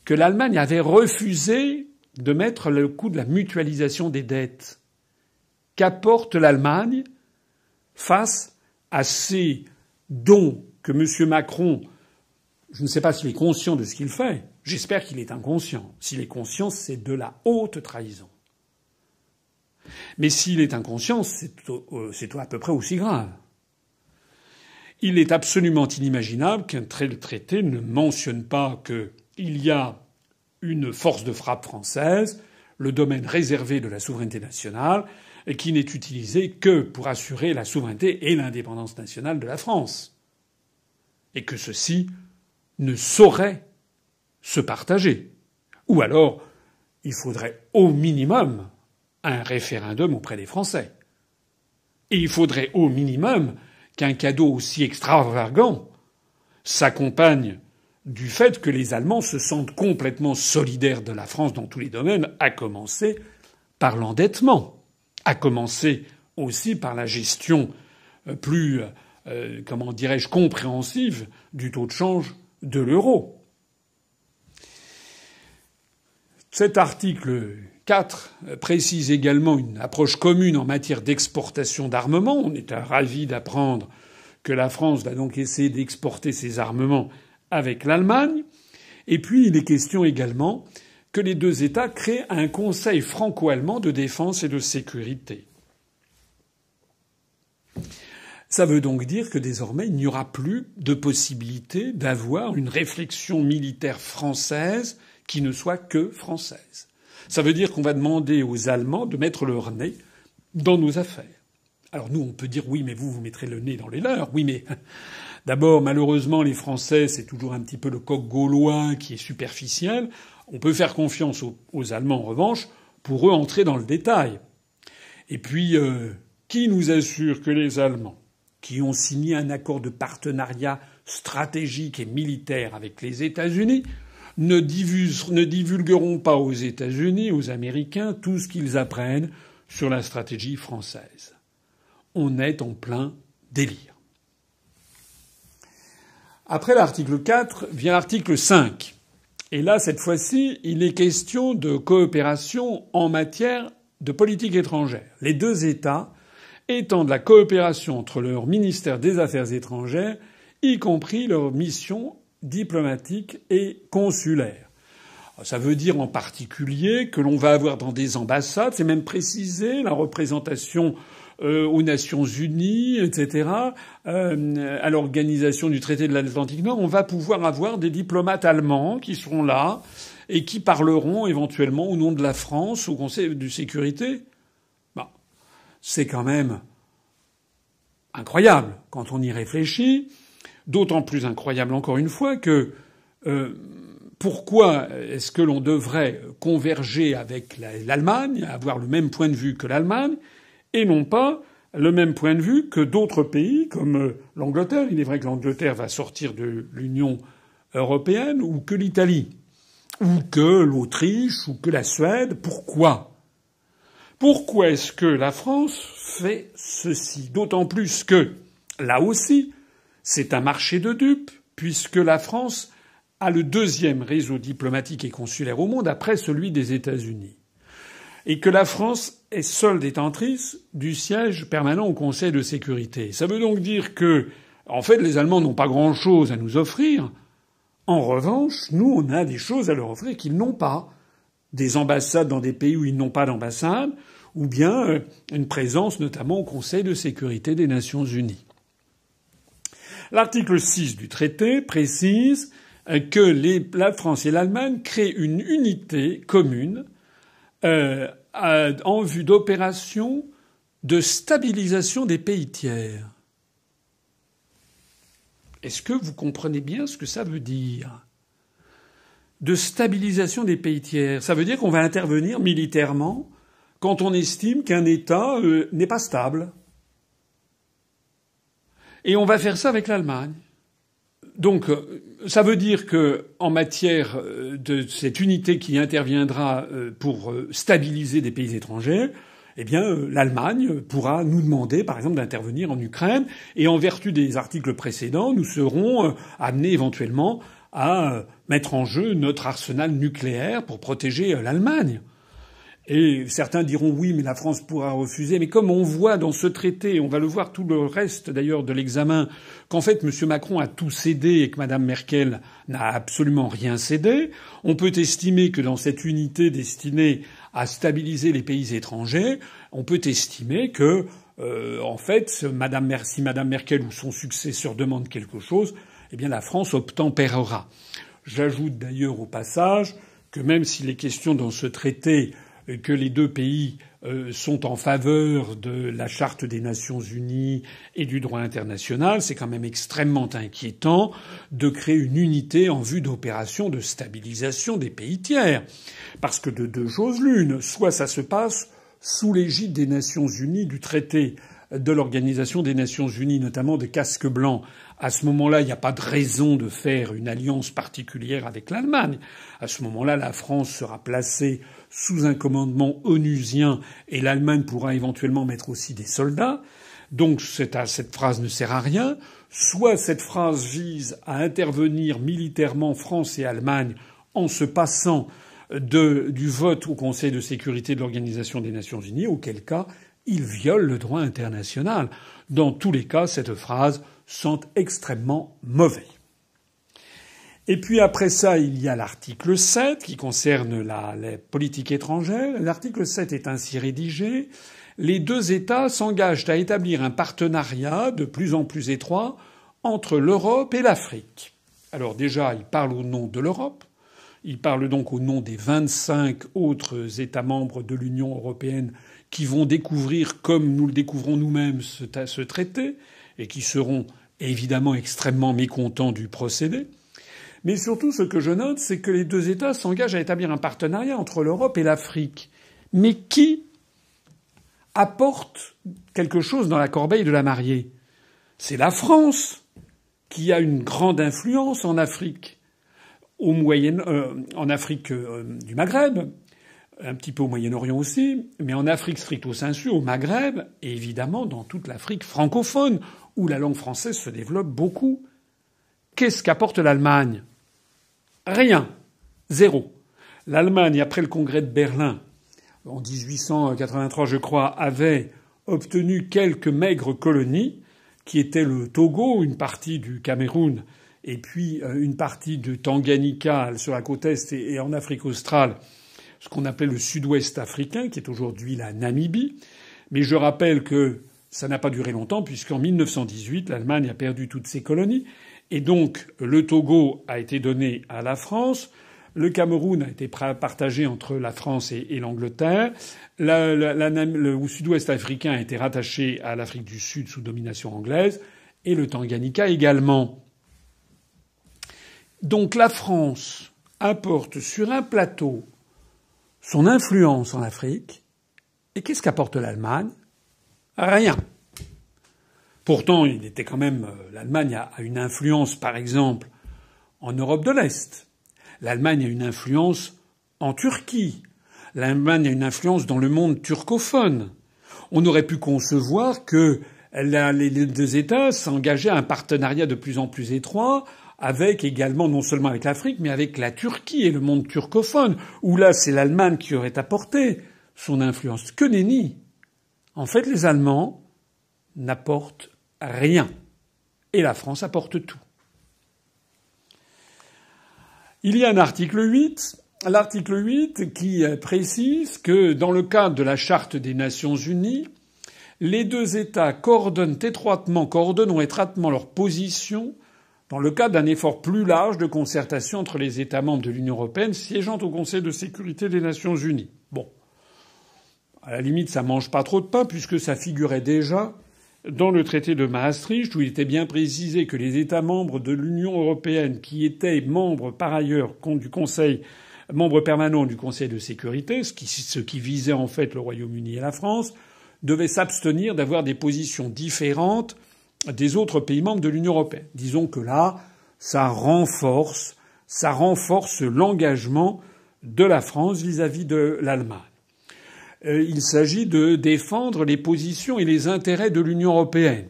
que l'Allemagne avait refusé de mettre le coût de la mutualisation des dettes. Qu'apporte l'Allemagne face à ces dons que M. Macron, je ne sais pas s'il est conscient de ce qu'il fait, j'espère qu'il est inconscient. S'il est conscient, c'est de la haute trahison. Mais s'il est inconscient, c'est à peu près aussi grave. Il est absolument inimaginable qu'un tel traité ne mentionne pas qu'il y a une force de frappe française, le domaine réservé de la souveraineté nationale, et qui n'est utilisé que pour assurer la souveraineté et l'indépendance nationale de la France. Et que ceci ne saurait se partager. Ou alors, il faudrait au minimum un référendum auprès des Français. Et il faudrait au minimum qu'un cadeau aussi extravagant s'accompagne du fait que les Allemands se sentent complètement solidaires de la France dans tous les domaines, à commencer par l'endettement, à commencer aussi par la gestion plus, compréhensive du taux de change de l'euro. Cet article 4 précise également une approche commune en matière d'exportation d'armements. On est ravis d'apprendre que la France va donc essayer d'exporter ses armements avec l'Allemagne. Et puis il est question également que les deux États créent un Conseil franco-allemand de défense et de sécurité. Ça veut donc dire que désormais il n'y aura plus de possibilité d'avoir une réflexion militaire française qui ne soit que française. Ça veut dire qu'on va demander aux Allemands de mettre leur nez dans nos affaires. Alors nous, on peut dire oui, mais vous mettrez le nez dans les leurs. Oui, mais d'abord, malheureusement, les Français, c'est toujours un petit peu le coq gaulois qui est superficiel. On peut faire confiance aux Allemands, en revanche, pour eux entrer dans le détail. Et puis, qui nous assure que les Allemands, qui ont signé un accord de partenariat stratégique et militaire avec les États-Unis, ne divulgueront pas aux États-Unis, aux Américains, tout ce qu'ils apprennent sur la stratégie française. On est en plein délire. Après l'article 4 vient l'article 5. Et là, cette fois-ci, il est question de coopération en matière de politique étrangère. Les deux États étendent la coopération entre leur ministère des Affaires étrangères, y compris leur mission diplomatique et consulaire. Ça veut dire en particulier que l'on va avoir dans des ambassades, c'est même précisé, la représentation aux Nations Unies, etc., à l'organisation du traité de l'Atlantique Nord, on va pouvoir avoir des diplomates allemands qui seront là et qui parleront éventuellement au nom de la France au Conseil de sécurité. Bon, c'est quand même incroyable quand on y réfléchit. D'autant plus incroyable, encore une fois, que pourquoi est-ce que l'on devrait converger avec l'Allemagne, avoir le même point de vue que l'Allemagne, et non pas le même point de vue que d'autres pays comme l'Angleterre. Il est vrai que l'Angleterre va sortir de l'Union européenne, ou que l'Italie, ou que l'Autriche, ou que la Suède. Pourquoi ? Pourquoi est-ce que la France fait ceci ? D'autant plus que, là aussi, c'est un marché de dupes, puisque la France a le deuxième réseau diplomatique et consulaire au monde après celui des États-Unis. Et que la France est seule détentrice du siège permanent au Conseil de sécurité. Ça veut donc dire que, en fait, les Allemands n'ont pas grand-chose à nous offrir. En revanche, nous, on a des choses à leur offrir qu'ils n'ont pas. Des ambassades dans des pays où ils n'ont pas d'ambassade, ou bien une présence notamment au Conseil de sécurité des Nations Unies. L'article 6 du traité précise que la France et l'Allemagne créent une unité commune en vue d'opérations de stabilisation des pays tiers. Est-ce que vous comprenez bien ce que ça veut dire ? De stabilisation des pays tiers. Ça veut dire qu'on va intervenir militairement quand on estime qu'un État n'est pas stable. Et on va faire ça avec l'Allemagne. Donc, ça veut dire que, en matière de cette unité qui interviendra pour stabiliser des pays étrangers, eh bien, l'Allemagne pourra nous demander, par exemple, d'intervenir en Ukraine, et en vertu des articles précédents, nous serons amenés éventuellement à mettre en jeu notre arsenal nucléaire pour protéger l'Allemagne. Et certains diront oui, mais la France pourra refuser. Mais comme on voit dans ce traité, on va le voir tout le reste d'ailleurs de l'examen, qu'en fait M. Macron a tout cédé et que Mme Merkel n'a absolument rien cédé, on peut estimer que dans cette unité destinée à stabiliser les pays étrangers, on peut estimer que, en fait, si Mme Merkel ou son successeur demande quelque chose, eh bien la France obtempérera. J'ajoute d'ailleurs au passage que même s'il est question dans ce traité que les deux pays sont en faveur de la Charte des Nations Unies et du droit international, c'est quand même extrêmement inquiétant de créer une unité en vue d'opérations de stabilisation des pays tiers. Parce que de deux choses l'une, soit ça se passe sous l'égide des Nations Unies, du traité de l'Organisation des Nations Unies, notamment des casques blancs. À ce moment-là, il n'y a pas de raison de faire une alliance particulière avec l'Allemagne. À ce moment-là, la France sera placée sous un commandement onusien et l'Allemagne pourra éventuellement mettre aussi des soldats. Donc cette phrase ne sert à rien. Soit cette phrase vise à intervenir militairement France et Allemagne en se passant du vote au Conseil de sécurité de l'Organisation des Nations Unies, auquel cas il viole le droit international. Dans tous les cas, cette phrase sent extrêmement mauvais. Et puis après ça, il y a l'article 7 qui concerne la politique étrangère. L'article 7 est ainsi rédigé. Les deux États s'engagent à établir un partenariat de plus en plus étroit entre l'Europe et l'Afrique. Alors déjà, il parle au nom de l'Europe. Il parle donc au nom des 25 autres États membres de l'Union européenne qui vont découvrir, comme nous le découvrons nous-mêmes, ce traité, et qui seront évidemment extrêmement mécontents du procédé. Mais surtout, ce que je note, c'est que les deux États s'engagent à établir un partenariat entre l'Europe et l'Afrique. Mais qui apporte quelque chose dans la corbeille de la mariée? C'est la France, qui a une grande influence en Afrique, en Afrique du Maghreb, un petit peu au Moyen-Orient aussi, mais en Afrique stricto sensu, au Maghreb, et évidemment dans toute l'Afrique francophone, où la langue française se développe beaucoup. Qu'est-ce qu'apporte l'Allemagne? Rien. Zéro. L'Allemagne, après le congrès de Berlin, en 1883, je crois, avait obtenu quelques maigres colonies, qui étaient le Togo, une partie du Cameroun, et puis une partie de Tanganyika sur la côte est et en Afrique australe, ce qu'on appelait le sud-ouest africain, qui est aujourd'hui la Namibie. Mais je rappelle que ça n'a pas duré longtemps, puisqu'en 1918, l'Allemagne a perdu toutes ses colonies. Et donc, le Togo a été donné à la France. Le Cameroun a été partagé entre la France et l'Angleterre. Le sud-ouest africain a été rattaché à l'Afrique du Sud sous domination anglaise. Et le Tanganyika également. Donc la France apporte sur un plateau son influence en Afrique. Et qu'est-ce qu'apporte l'Allemagne? Rien. Pourtant, il était quand même, l'Allemagne a une influence, par exemple, en Europe de l'Est. L'Allemagne a une influence en Turquie. L'Allemagne a une influence dans le monde turcophone. On aurait pu concevoir que les deux États s'engageaient à un partenariat de plus en plus étroit avec également, non seulement avec l'Afrique, mais avec la Turquie et le monde turcophone, où là, c'est l'Allemagne qui aurait apporté son influence. Que nenni! En fait, les Allemands n'apportent rien. Et la France apporte tout. Il y a un article 8. L'article 8 qui précise que dans le cadre de la Charte des Nations Unies, les deux États coordonnent étroitement leur position dans le cadre d'un effort plus large de concertation entre les États membres de l'Union européenne siégeant au Conseil de sécurité des Nations unies. Bon. À la limite, ça mange pas trop de pain puisque ça figurait déjà dans le traité de Maastricht où il était bien précisé que les États membres de l'Union européenne qui étaient membres par ailleurs du Conseil, membres permanents du Conseil de sécurité, ce qui visait en fait le Royaume-Uni et la France, devaient s'abstenir d'avoir des positions différentes des autres pays membres de l'Union européenne. Disons que là, ça renforce l'engagement de la France vis-à-vis de l'Allemagne. Il s'agit de défendre les positions et les intérêts de l'Union européenne.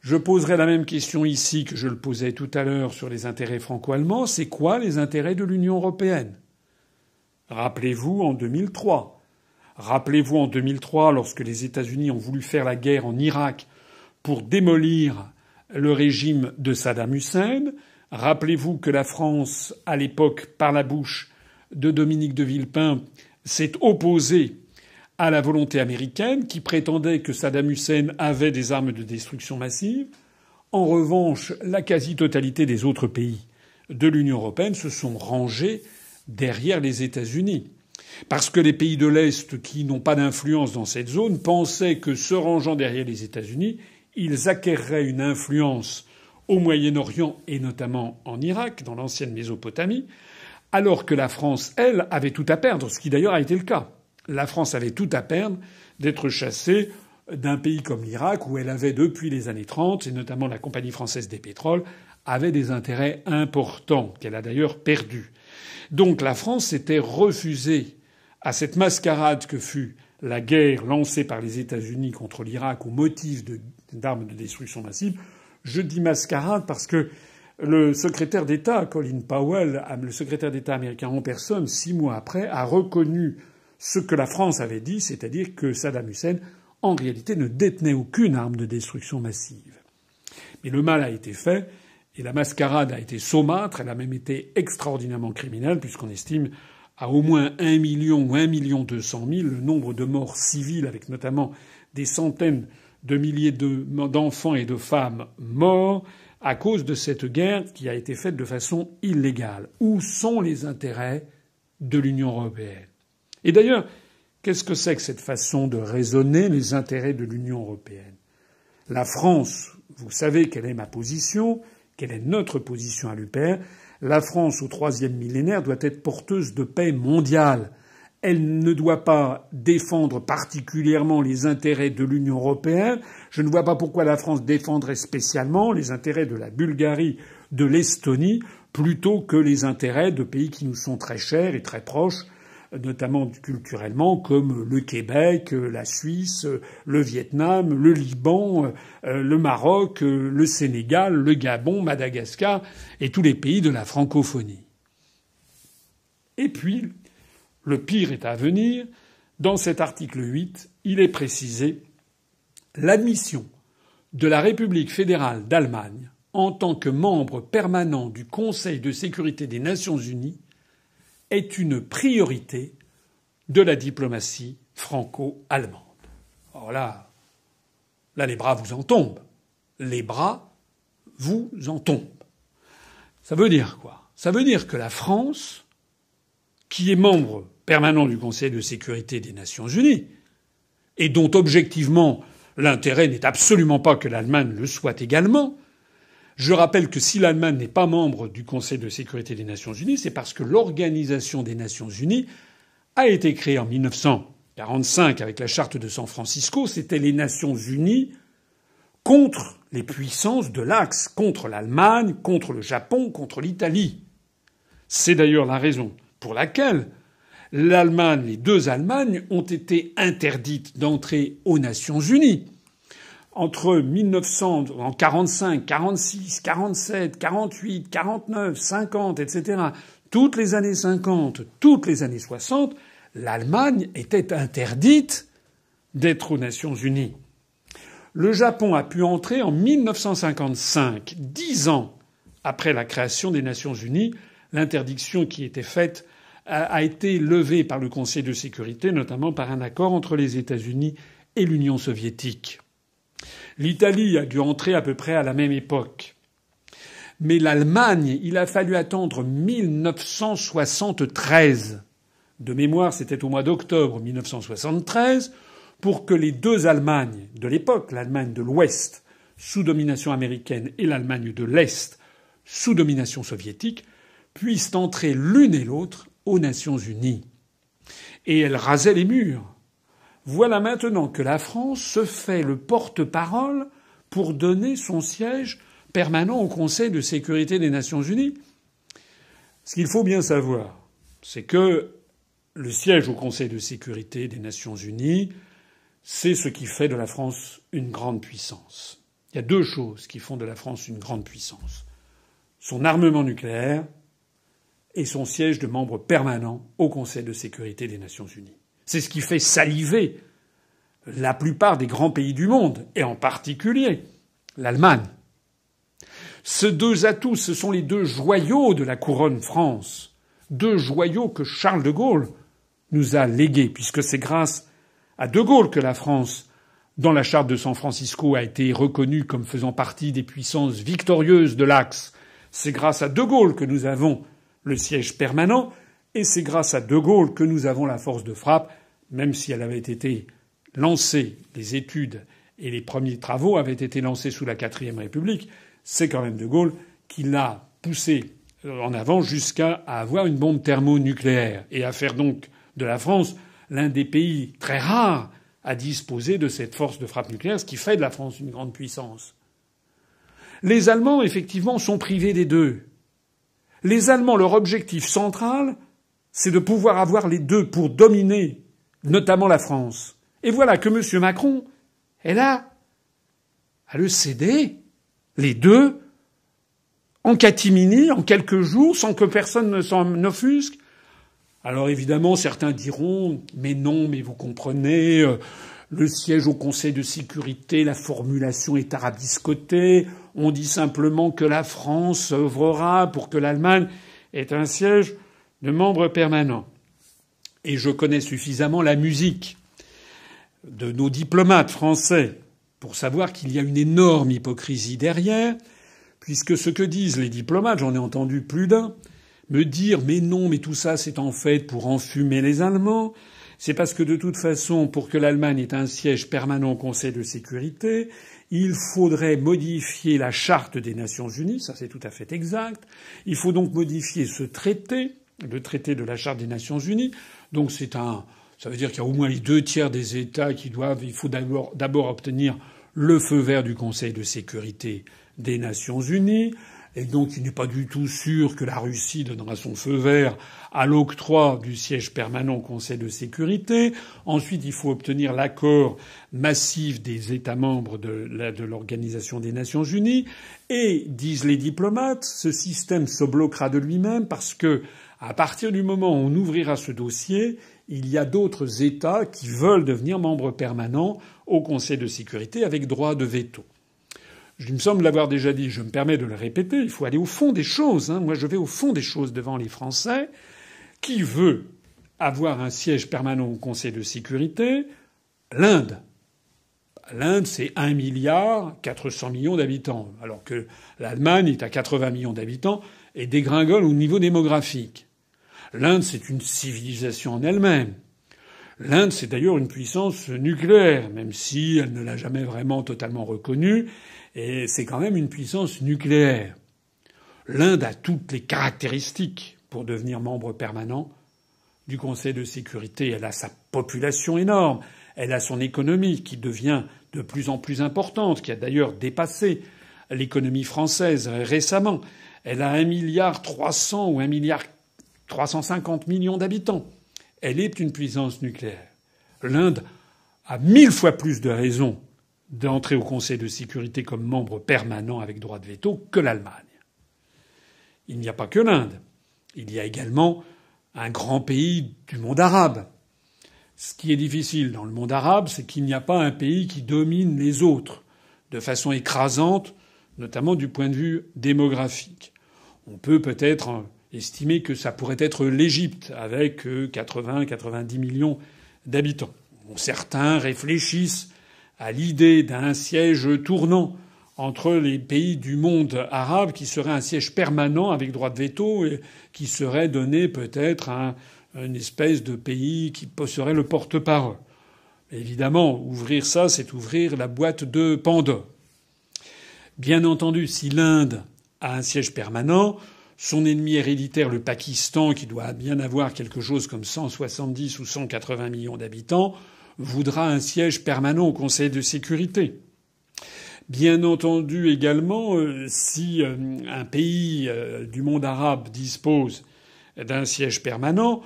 Je poserai la même question ici que je le posais tout à l'heure sur les intérêts franco-allemands. C'est quoi les intérêts de l'Union européenne? Rappelez-vous en 2003. Rappelez-vous en 2003 lorsque les États-Unis ont voulu faire la guerre en Irak pour démolir le régime de Saddam Hussein. Rappelez-vous que la France, à l'époque, par la bouche de Dominique de Villepin, s'est opposée à la volonté américaine qui prétendait que Saddam Hussein avait des armes de destruction massive. En revanche, la quasi-totalité des autres pays de l'Union européenne se sont rangés derrière les États-Unis. Parce que les pays de l'Est qui n'ont pas d'influence dans cette zone pensaient que se rangeant derrière les États-Unis, ils acquerraient une influence au Moyen-Orient et notamment en Irak, dans l'ancienne Mésopotamie, alors que la France, elle, avait tout à perdre, ce qui d'ailleurs a été le cas. La France avait tout à perdre d'être chassée d'un pays comme l'Irak, où elle avait depuis les années 30, et notamment la Compagnie française des pétroles, avait des intérêts importants, qu'elle a d'ailleurs perdus. Donc la France s'était refusée à cette mascarade que fut la guerre lancée par les États-Unis contre l'Irak au motif d'armes de destruction massive. Je dis mascarade parce que le secrétaire d'État, Colin Powell, le secrétaire d'État américain en personne, 6 mois après, a reconnu ce que la France avait dit, c'est-à-dire que Saddam Hussein, en réalité, ne détenait aucune arme de destruction massive. Mais le mal a été fait, Et la mascarade a été saumâtre, elle a même été extraordinairement criminelle, puisqu'on estime à au moins 1 million ou 1,2 million le nombre de morts civiles, avec notamment des centaines de milliers d'enfants et de femmes morts à cause de cette guerre qui a été faite de façon illégale. Où sont les intérêts de l'Union européenne? Et d'ailleurs, qu'est-ce que c'est que cette façon de raisonner les intérêts de l'Union européenne? La France, vous savez quelle est ma position, quelle est notre position à l'UPR. La France, au troisième millénaire, doit être porteuse de paix mondiale. Elle ne doit pas défendre particulièrement les intérêts de l'Union européenne. Je ne vois pas pourquoi la France défendrait spécialement les intérêts de la Bulgarie, de l'Estonie, plutôt que les intérêts de pays qui nous sont très chers et très proches, notamment culturellement, comme le Québec, la Suisse, le Vietnam, le Liban, le Maroc, le Sénégal, le Gabon, Madagascar et tous les pays de la francophonie. Et puis, le pire est à venir. Dans cet article 8, il est précisé l'admission de la République fédérale d'Allemagne en tant que membre permanent du Conseil de sécurité des Nations unies est une priorité de la diplomatie franco-allemande. Alors là, les bras vous en tombent. Les bras vous en tombent. Ça veut dire quoi? Ça veut dire que la France, qui est membre permanent du Conseil de sécurité des Nations unies, et dont objectivement l'intérêt n'est absolument pas que l'Allemagne le soit également. Je rappelle que si l'Allemagne n'est pas membre du Conseil de sécurité des Nations unies, c'est parce que l'Organisation des Nations unies a été créée en 1945 avec la charte de San Francisco. C'était les Nations unies contre les puissances de l'Axe, contre l'Allemagne, contre le Japon, contre l'Italie. C'est d'ailleurs la raison pour laquelle l'Allemagne, les deux Allemagnes, ont été interdites d'entrer aux Nations unies. Entre 1945, 46, 47, 48, 49, 50, etc., toutes les années 50, toutes les années 60, l'Allemagne était interdite d'être aux Nations unies. Le Japon a pu entrer en 1955, 10 ans après la création des Nations unies. L'interdiction qui était faite a été levée par le Conseil de sécurité, notamment par un accord entre les États-Unis et l'Union soviétique. L'Italie a dû entrer à peu près à la même époque. Mais l'Allemagne, il a fallu attendre 1973. De mémoire, c'était au mois d'octobre 1973, pour que les deux Allemagnes de l'époque, l'Allemagne de l'Ouest, sous domination américaine, et l'Allemagne de l'Est, sous domination soviétique, puissent entrer l'une et l'autre aux Nations unies. Et elles rasaient les murs. Voilà maintenant que la France se fait le porte-parole pour donner son siège permanent au Conseil de sécurité des Nations unies. Ce qu'il faut bien savoir, c'est que le siège au Conseil de sécurité des Nations unies, c'est ce qui fait de la France une grande puissance. Il y a deux choses qui font de la France une grande puissance. Son armement nucléaire et son siège de membre permanent au Conseil de sécurité des Nations unies. C'est ce qui fait saliver la plupart des grands pays du monde, et en particulier l'Allemagne. Ces deux atouts, ce sont les deux joyaux de la couronne France. Deux joyaux que Charles de Gaulle nous a légués, puisque c'est grâce à de Gaulle que la France, dans la charte de San Francisco, a été reconnue comme faisant partie des puissances victorieuses de l'Axe. C'est grâce à de Gaulle que nous avons le siège permanent, et c'est grâce à de Gaulle que nous avons la force de frappe, même si elle avait été lancée, les études et les premiers travaux avaient été lancés sous la 4e République, c'est quand même de Gaulle qui l'a poussé en avant jusqu'à avoir une bombe thermonucléaire et à faire donc de la France l'un des pays très rares à disposer de cette force de frappe nucléaire, ce qui fait de la France une grande puissance. Les Allemands, effectivement, sont privés des deux. Les Allemands, leur objectif central, c'est de pouvoir avoir les deux pour dominer, notamment la France. Et voilà que M. Macron est là à le céder, les deux, en catimini, en quelques jours, sans que personne ne s'en offusque. Alors évidemment, certains diront « Mais non, mais vous comprenez, le siège au Conseil de sécurité, la formulation est arabiscotée, On dit simplement que la France œuvrera pour que l'Allemagne ait un siège de membre permanent. Et je connais suffisamment la musique de nos diplomates français pour savoir qu'il y a une énorme hypocrisie derrière, puisque ce que disent les diplomates, j'en ai entendu plus d'un, me dire mais non, mais tout ça c'est en fait pour enfumer les Allemands, c'est parce que de toute façon, pour que l'Allemagne ait un siège permanent au Conseil de sécurité, il faudrait modifier la charte des Nations Unies, ça c'est tout à fait exact. Il faut donc modifier ce traité, le traité de la charte des Nations Unies. Donc ça veut dire qu'il y a au moins les 2/3 des États il faut d'abord obtenir le feu vert du Conseil de sécurité des Nations Unies. Et donc il n'est pas du tout sûr que la Russie donnera son feu vert à l'octroi du siège permanent au Conseil de sécurité. Ensuite, il faut obtenir l'accord massif des États membres de l'Organisation des Nations Unies. Et, disent les diplomates, ce système se bloquera de lui-même parce que, à partir du moment où on ouvrira ce dossier, il y a d'autres États qui veulent devenir membres permanents au Conseil de sécurité avec droit de veto. Il me semble l'avoir déjà dit, je me permets de le répéter, il faut aller au fond des choses. Moi, je vais au fond des choses devant les Français. Qui veut avoir un siège permanent au Conseil de sécurité? L'Inde. L'Inde, c'est 1,4 milliard d'habitants, alors que l'Allemagne est à 80 millions d'habitants et dégringole au niveau démographique. L'Inde, c'est une civilisation en elle-même. L'Inde, c'est d'ailleurs une puissance nucléaire, même si elle ne l'a jamais vraiment totalement reconnue. Et c'est quand même une puissance nucléaire. L'Inde a toutes les caractéristiques pour devenir membre permanent du Conseil de sécurité. Elle a sa population énorme. Elle a son économie qui devient de plus en plus importante, qui a d'ailleurs dépassé l'économie française récemment. Elle a 1,3 milliard ou 1,350 milliard d'habitants. Elle est une puissance nucléaire. L'Inde a 1000 fois plus de raisons d'entrer au Conseil de sécurité comme membre permanent avec droit de veto que l'Allemagne. Il n'y a pas que l'Inde. Il y a également un grand pays du monde arabe. Ce qui est difficile dans le monde arabe, c'est qu'il n'y a pas un pays qui domine les autres de façon écrasante, notamment du point de vue démographique. On peut peut-être estimer que ça pourrait être l'Égypte avec 80-90 millions d'habitants. Certains réfléchissent à l'idée d'un siège tournant entre les pays du monde arabe qui serait un siège permanent avec droit de veto et qui serait donné peut-être à une espèce de pays qui serait le porte-parole. Évidemment, ouvrir ça, c'est ouvrir la boîte de Pandore. Bien entendu, si l'Inde a un siège permanent, son ennemi héréditaire, le Pakistan, qui doit bien avoir quelque chose comme 170 ou 180 millions d'habitants, voudra un siège permanent au Conseil de sécurité. Bien entendu également, si un pays du monde arabe dispose d'un siège permanent,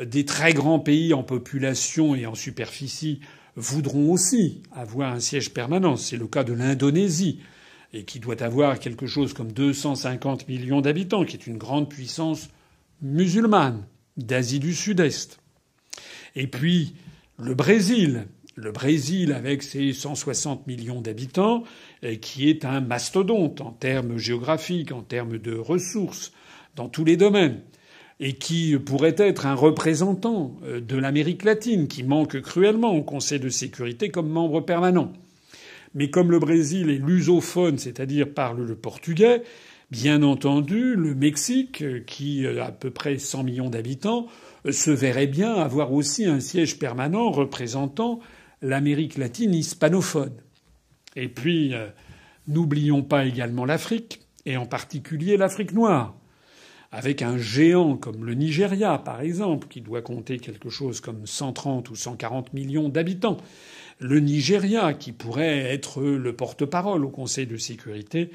des très grands pays en population et en superficie voudront aussi avoir un siège permanent. C'est le cas de l'Indonésie, et qui doit avoir quelque chose comme 250 millions d'habitants, qui est une grande puissance musulmane d'Asie du Sud-Est. Et puis le Brésil avec ses 160 millions d'habitants, qui est un mastodonte en termes géographiques, en termes de ressources, dans tous les domaines, et qui pourrait être un représentant de l'Amérique latine, qui manque cruellement au Conseil de sécurité comme membre permanent. Mais comme le Brésil est lusophone, c'est-à-dire parle le portugais, bien entendu, le Mexique, qui a à peu près 100 millions d'habitants, se verrait bien avoir aussi un siège permanent représentant l'Amérique latine hispanophone. Et puis, n'oublions pas également l'Afrique, et en particulier l'Afrique noire, avec un géant comme le Nigeria, par exemple, qui doit compter quelque chose comme 130 ou 140 millions d'habitants. Le Nigeria, qui pourrait être le porte-parole au Conseil de sécurité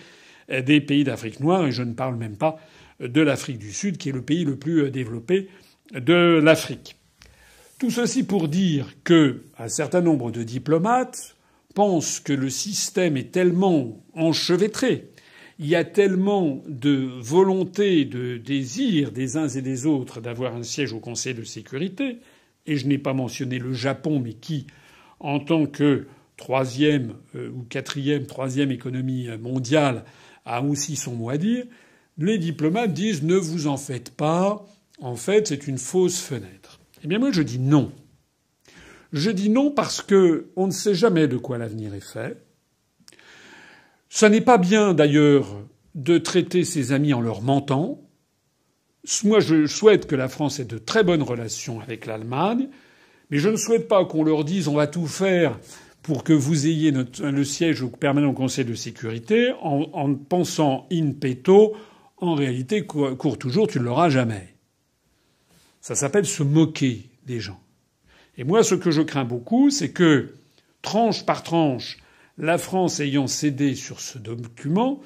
des pays d'Afrique noire, et je ne parle même pas de l'Afrique du Sud, qui est le pays le plus développé de l'Afrique. Tout ceci pour dire qu'un certain nombre de diplomates pensent que le système est tellement enchevêtré, il y a tellement de volonté, de désir des uns et des autres d'avoir un siège au Conseil de sécurité, et je n'ai pas mentionné le Japon, mais qui, en tant que troisième ou quatrième, troisième économie mondiale, a aussi son mot à dire. Les diplomates disent ne vous en faites pas, en fait c'est une fausse fenêtre. Eh bien moi je dis non. Je dis non parce que on ne sait jamais de quoi l'avenir est fait. Ça n'est pas bien d'ailleurs de traiter ses amis en leur mentant. Moi je souhaite que la France ait de très bonnes relations avec l'Allemagne, mais je ne souhaite pas qu'on leur dise on va tout faire pour que vous ayez le siège permanent au Conseil de sécurité en pensant in petto. En réalité, court toujours, tu ne l'auras jamais. Ça s'appelle se moquer des gens. Et moi, ce que je crains beaucoup, c'est que, tranche par tranche, la France ayant cédé sur ce document,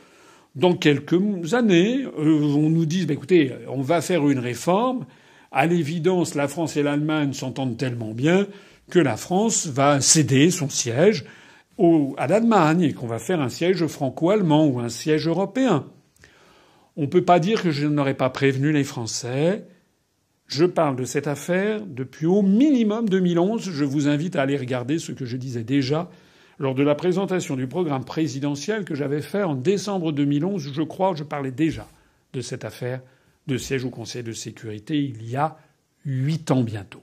dans quelques années, on nous dise, écoutez, on va faire une réforme. À l'évidence, la France et l'Allemagne s'entendent tellement bien que la France va céder son siège à l'Allemagne et qu'on va faire un siège franco-allemand ou un siège européen. On ne peut pas dire que je n'aurais pas prévenu les Français. Je parle de cette affaire depuis au minimum 2011. Je vous invite à aller regarder ce que je disais déjà lors de la présentation du programme présidentiel que j'avais fait en décembre 2011. Je crois que je parlais déjà de cette affaire de siège au Conseil de sécurité il y a 8 ans bientôt.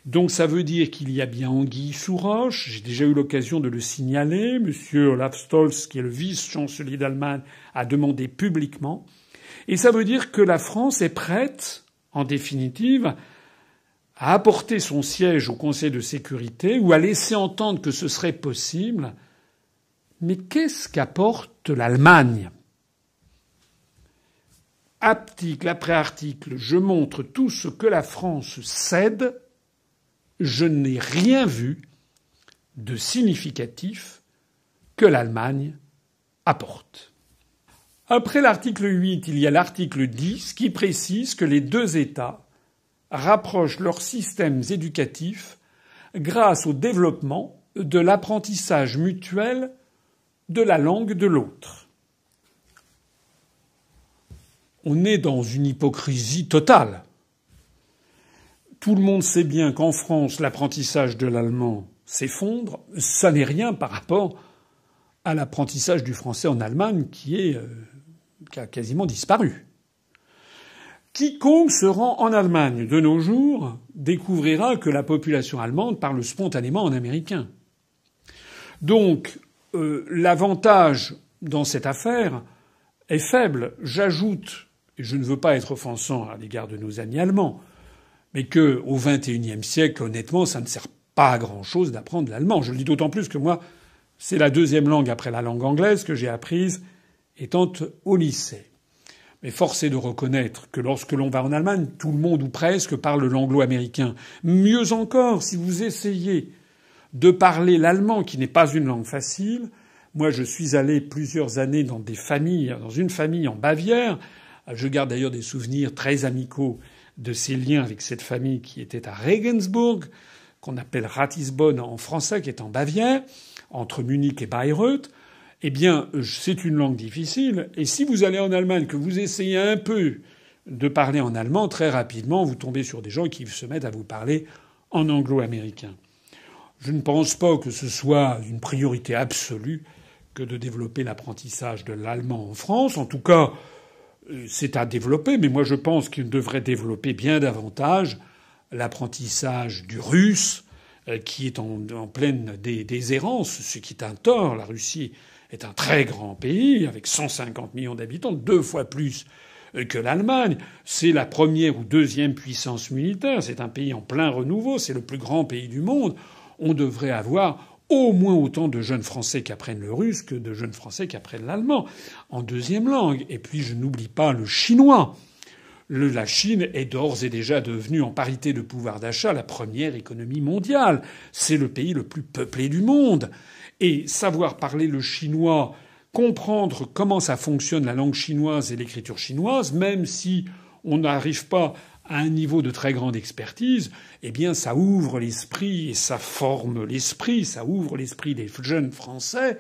Donc ça veut dire qu'il y a bien anguille sous roche. J'ai déjà eu l'occasion de le signaler. Monsieur Olaf Scholz, qui est le vice-chancelier d'Allemagne, a demandé publiquement. Et ça veut dire que la France est prête, en définitive, à apporter son siège au Conseil de sécurité ou à laisser entendre que ce serait possible. Mais qu'est-ce qu'apporte l'Allemagne ? Article après article, je montre tout ce que la France cède. Je n'ai rien vu de significatif que l'Allemagne apporte. Après l'article 8, il y a l'article 10 qui précise que les deux États rapprochent leurs systèmes éducatifs grâce au développement de l'apprentissage mutuel de la langue de l'autre. On est dans une hypocrisie totale. Tout le monde sait bien qu'en France, l'apprentissage de l'allemand s'effondre. Ça n'est rien par rapport à l'apprentissage du français en Allemagne qui a quasiment disparu. Quiconque se rend en Allemagne de nos jours découvrira que la population allemande parle spontanément en américain. Donc, l'avantage dans cette affaire est faible. J'ajoute, et je ne veux pas être offensant à l'égard de nos amis allemands, mais que au XXIe siècle, honnêtement, ça ne sert pas à grand-chose d'apprendre l'allemand. Je le dis d'autant plus que moi, c'est la deuxième langue après la langue anglaise que j'ai apprise étant au lycée. Mais force est de reconnaître que lorsque l'on va en Allemagne, tout le monde ou presque parle l'anglo-américain. Mieux encore, si vous essayez de parler l'allemand, qui n'est pas une langue facile. Moi, je suis allé plusieurs années dans une famille en Bavière. Je garde d'ailleurs des souvenirs très amicaux de ces liens avec cette famille qui était à Regensburg, qu'on appelle Ratisbonne en français, qui est en Bavière, entre Munich et Bayreuth. Eh bien, c'est une langue difficile. Et si vous allez en Allemagne, que vous essayez un peu de parler en allemand, très rapidement, vous tombez sur des gens qui se mettent à vous parler en anglo-américain. Je ne pense pas que ce soit une priorité absolue que de développer l'apprentissage de l'allemand en France. En tout cas, c'est à développer, mais moi je pense qu'il devrait développer bien davantage l'apprentissage du russe, qui est en pleine déshérence, ce qui est un tort. La Russie est un très grand pays, avec 150 millions d'habitants, 2 fois plus que l'Allemagne. C'est la première ou deuxième puissance militaire. C'est un pays en plein renouveau. C'est le plus grand pays du monde. On devrait avoir au moins autant de jeunes Français qui apprennent le russe que de jeunes Français qui apprennent l'allemand en deuxième langue. Et puis je n'oublie pas le chinois. La Chine est d'ores et déjà devenue, en parité de pouvoir d'achat, la première économie mondiale. C'est le pays le plus peuplé du monde. Et savoir parler le chinois, comprendre comment ça fonctionne la langue chinoise et l'écriture chinoise, même si on n'arrive pas à un niveau de très grande expertise, eh bien, ça ouvre l'esprit et ça forme l'esprit, ça ouvre l'esprit des jeunes Français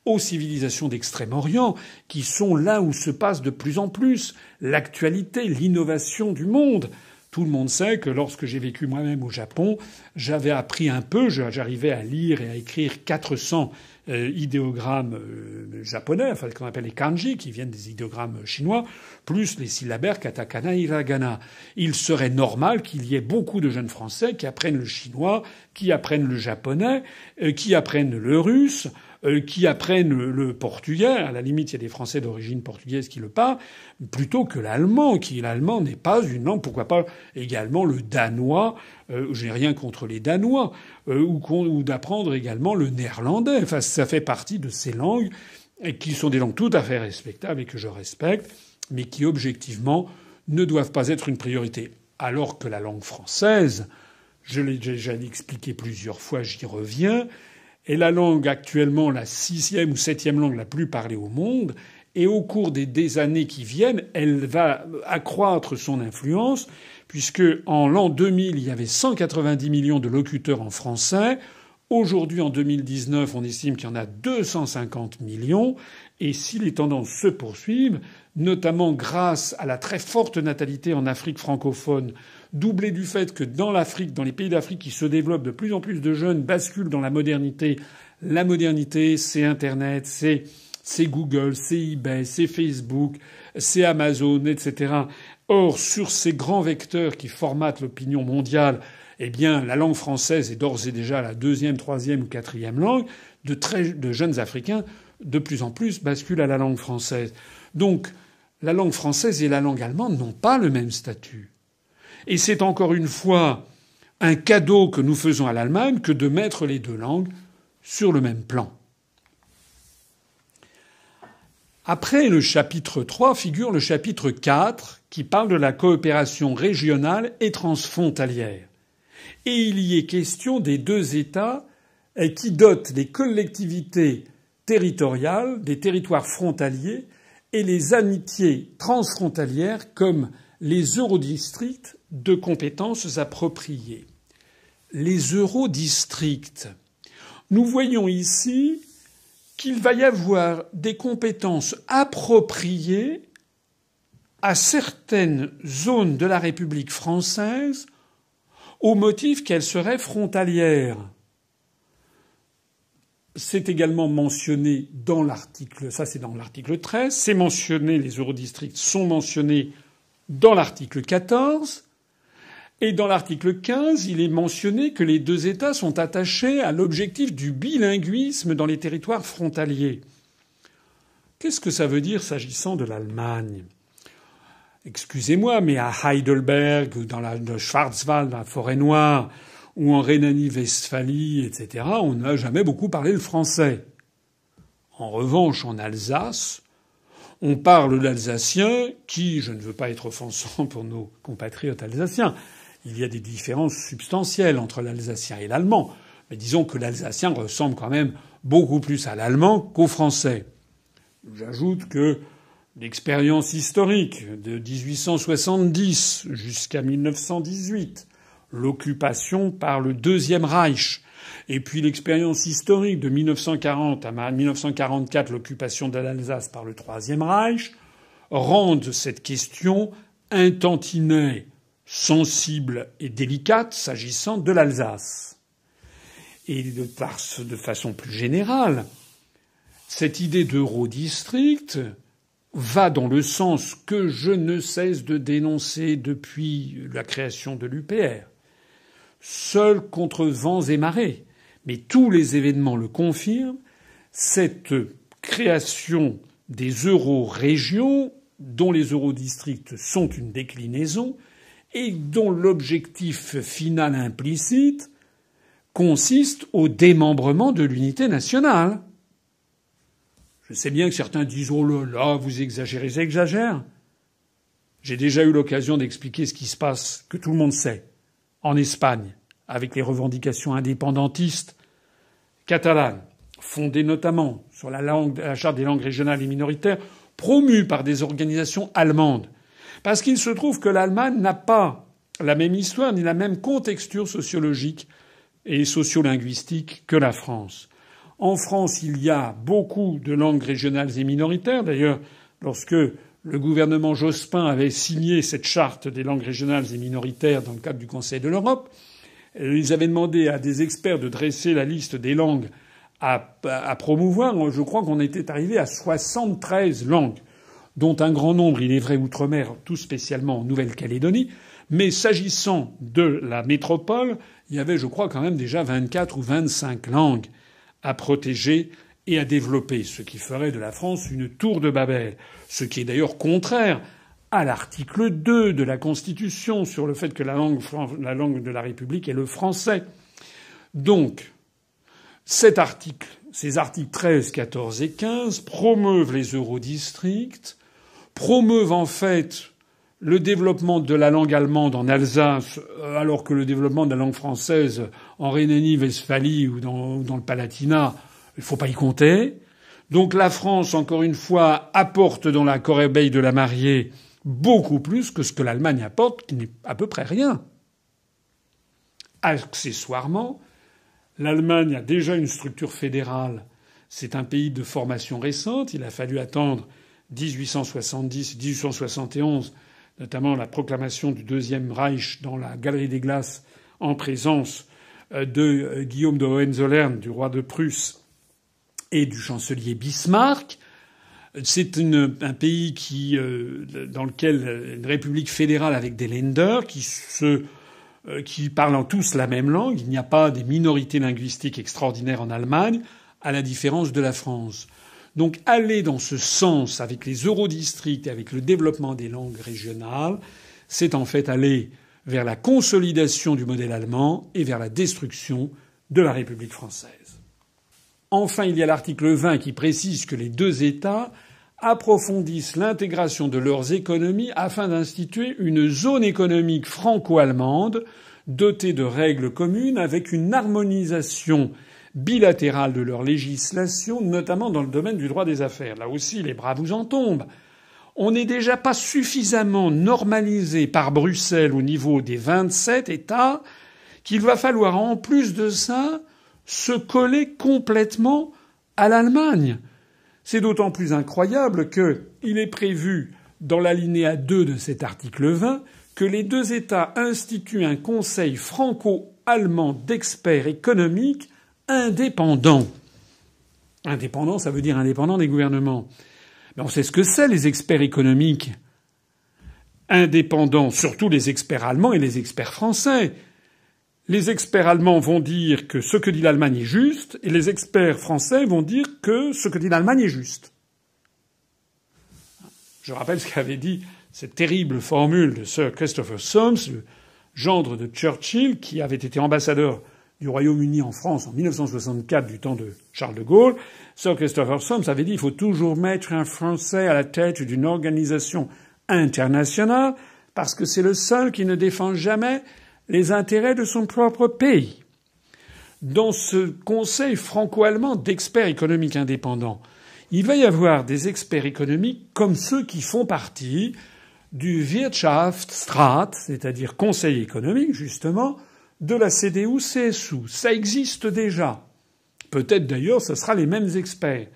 aux civilisations d'Extrême-Orient, qui sont là où se passe de plus en plus l'actualité, l'innovation du monde. Tout le monde sait que lorsque j'ai vécu moi-même au Japon, j'avais appris un peu, j'arrivais à lire et à écrire 400 idéogrammes japonais, enfin qu'on appelle les kanji, qui viennent des idéogrammes chinois, plus les syllabaires katakana et hiragana. Il serait normal qu'il y ait beaucoup de jeunes Français qui apprennent le chinois, qui apprennent le japonais, qui apprennent le russe, qui apprennent le portugais. À la limite, il y a des Français d'origine portugaise qui le parlent, plutôt que l'allemand, qui l'allemand n'est pas une langue. Pourquoi pas également le danois? Je n'ai rien contre les Danois, ou d'apprendre également le néerlandais. Enfin, ça fait partie de ces langues qui sont des langues tout à fait respectables et que je respecte, mais qui objectivement ne doivent pas être une priorité. Alors que la langue française, je l'ai déjà expliqué plusieurs fois, j'y reviens, est la langue actuellement la 6e ou 7e langue la plus parlée au monde. Et au cours des années qui viennent, elle va accroître son influence, puisque en l'an 2000, il y avait 190 millions de locuteurs en français. Aujourd'hui, en 2019, on estime qu'il y en a 250 millions. Et si les tendances se poursuivent, notamment grâce à la très forte natalité en Afrique francophone, doublée du fait que dans l'Afrique, dans les pays d'Afrique qui se développent, de plus en plus de jeunes basculent dans la modernité. La modernité, c'est Internet, c'est Google, c'est eBay, c'est Facebook, c'est Amazon, etc. Or, sur ces grands vecteurs qui formatent l'opinion mondiale, eh bien, la langue française est d'ores et déjà la 2e, 3e ou 4e langue. De jeunes Africains, de plus en plus, basculent à la langue française. Donc, la langue française et la langue allemande n'ont pas le même statut. Et c'est encore une fois un cadeau que nous faisons à l'Allemagne que de mettre les deux langues sur le même plan. Après le chapitre 3 figure le chapitre 4 qui parle de la coopération régionale et transfrontalière. Et il y est question des deux États qui dotent les collectivités territoriales, des territoires frontaliers et les amitiés transfrontalières comme les eurodistricts de compétences appropriées. Les eurodistricts. Nous voyons ici qu'il va y avoir des compétences appropriées à certaines zones de la République française au motif qu'elles seraient frontalières. C'est également mentionné dans l'article, ça c'est dans l'article 13, c'est mentionné, les eurodistricts sont mentionnés dans l'article 14, et dans l'article 15, il est mentionné que les deux États sont attachés à l'objectif du bilinguisme dans les territoires frontaliers. Qu'est-ce que ça veut dire s'agissant de l'Allemagne ? Excusez-moi, mais à Heidelberg, ou dans le Schwarzwald, dans la forêt noire, ou en Rhénanie-Westphalie, etc., on n'a jamais beaucoup parlé le français. En revanche, en Alsace, on parle l'alsacien qui, je ne veux pas être offensant pour nos compatriotes alsaciens, il y a des différences substantielles entre l'alsacien et l'allemand. Mais disons que l'alsacien ressemble quand même beaucoup plus à l'allemand qu'au français. J'ajoute que l'expérience historique de 1870 jusqu'à 1918, l'occupation par le Deuxième Reich, et puis l'expérience historique de 1940 à 1944, l'occupation de l'Alsace par le Troisième Reich, rendent cette question un tantinet sensible et délicate s'agissant de l'Alsace. Et de façon plus générale, cette idée d'eurodistrict va dans le sens que je ne cesse de dénoncer depuis la création de l'UPR. Seul contre vents et marées, mais tous les événements le confirment, cette création des eurorégions, dont les eurodistricts sont une déclinaison, et dont l'objectif final implicite consiste au démembrement de l'unité nationale. Je sais bien que certains disent « Oh là là, vous exagérez ». J'exagère. J'ai déjà eu l'occasion d'expliquer ce qui se passe, que tout le monde sait, en Espagne, avec les revendications indépendantistes catalanes, fondées notamment sur la charte des langues régionales et minoritaires, promues par des organisations allemandes. Parce qu'il se trouve que l'Allemagne n'a pas la même histoire ni la même contexture sociologique et sociolinguistique que la France. En France, il y a beaucoup de langues régionales et minoritaires. D'ailleurs, lorsque le gouvernement Jospin avait signé cette charte des langues régionales et minoritaires dans le cadre du Conseil de l'Europe. Ils avaient demandé à des experts de dresser la liste des langues à promouvoir. Je crois qu'on était arrivé à 73 langues, dont un grand nombre, il est vrai, outre-mer, tout spécialement en Nouvelle-Calédonie. Mais s'agissant de la métropole, il y avait, je crois, quand même déjà 24 ou 25 langues à protéger et à développer, ce qui ferait de la France une tour de Babel. Ce qui est d'ailleurs contraire à l'article 2 de la Constitution sur le fait que la langue de la République est le français. Donc, ces articles 13, 14 et 15 promeuvent les eurodistricts, promeuvent en fait le développement de la langue allemande en Alsace, alors que le développement de la langue française en Rhénanie-Westphalie ou dans le Palatinat, il faut pas y compter. Donc la France, encore une fois, apporte dans la corbeille de la mariée beaucoup plus que ce que l'Allemagne apporte, qui n'est à peu près rien. Accessoirement, l'Allemagne a déjà une structure fédérale. C'est un pays de formation récente. Il a fallu attendre 1870, 1871, notamment la proclamation du Deuxième Reich dans la Galerie des Glaces en présence de Guillaume de Hohenzollern, du roi de Prusse, et du chancelier Bismarck. C'est un pays dans lequel une république fédérale avec des Länder qui parlent tous la même langue. Il n'y a pas des minorités linguistiques extraordinaires en Allemagne, à la différence de la France. Donc aller dans ce sens avec les eurodistricts et avec le développement des langues régionales, c'est en fait aller vers la consolidation du modèle allemand et vers la destruction de la République française. Enfin, il y a l'article 20 qui précise que les deux États approfondissent l'intégration de leurs économies afin d'instituer une zone économique franco-allemande dotée de règles communes avec une harmonisation bilatérale de leur législation, notamment dans le domaine du droit des affaires. Là aussi, les bras vous en tombent. On n'est déjà pas suffisamment normalisé par Bruxelles au niveau des 27 États qu'il va falloir en plus de ça se coller complètement à l'Allemagne. C'est d'autant plus incroyable qu'il est prévu dans l'alinéa 2 de cet article 20 que les deux États instituent un conseil franco-allemand d'experts économiques indépendant. Indépendant, ça veut dire indépendant des gouvernements. Mais on sait ce que c'est, les experts économiques indépendants, surtout les experts allemands et les experts français. Les experts allemands vont dire que ce que dit l'Allemagne est juste, et les experts français vont dire que ce que dit l'Allemagne est juste. Je rappelle ce qu'avait dit cette terrible formule de Sir Christopher Soames, le gendre de Churchill, qui avait été ambassadeur du Royaume-Uni en France en 1964 du temps de Charles de Gaulle. Sir Christopher Soames avait dit qu'il faut toujours mettre un Français à la tête d'une organisation internationale parce que c'est le seul qui ne défend jamais les intérêts de son propre pays. Dans ce conseil franco-allemand d'experts économiques indépendants, il va y avoir des experts économiques comme ceux qui font partie du Wirtschaftsrat, c'est-à-dire conseil économique, justement, de la CDU-CSU. Ça existe déjà. Peut-être d'ailleurs ce sera les mêmes experts.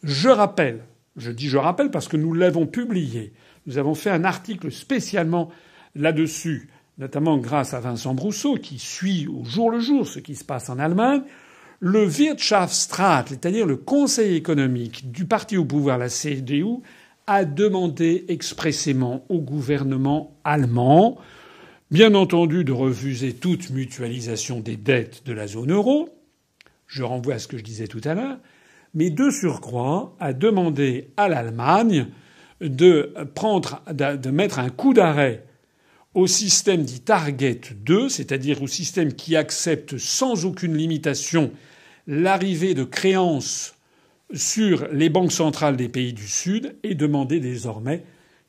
Je rappelle parce que nous l'avons publié. Nous avons fait un article spécialement là-dessus, notamment grâce à Vincent Brousseau, qui suit au jour le jour ce qui se passe en Allemagne. Le Wirtschaftsrat, c'est-à-dire le conseil économique du parti au pouvoir, la CDU, a demandé expressément au gouvernement allemand, bien entendu, de refuser toute mutualisation des dettes de la zone euro. Je renvoie à ce que je disais tout à l'heure. Mais de surcroît, a demandé à l'Allemagne de mettre un coup d'arrêt au système dit Target 2, c'est-à-dire au système qui accepte sans aucune limitation l'arrivée de créances sur les banques centrales des pays du Sud, et demander désormais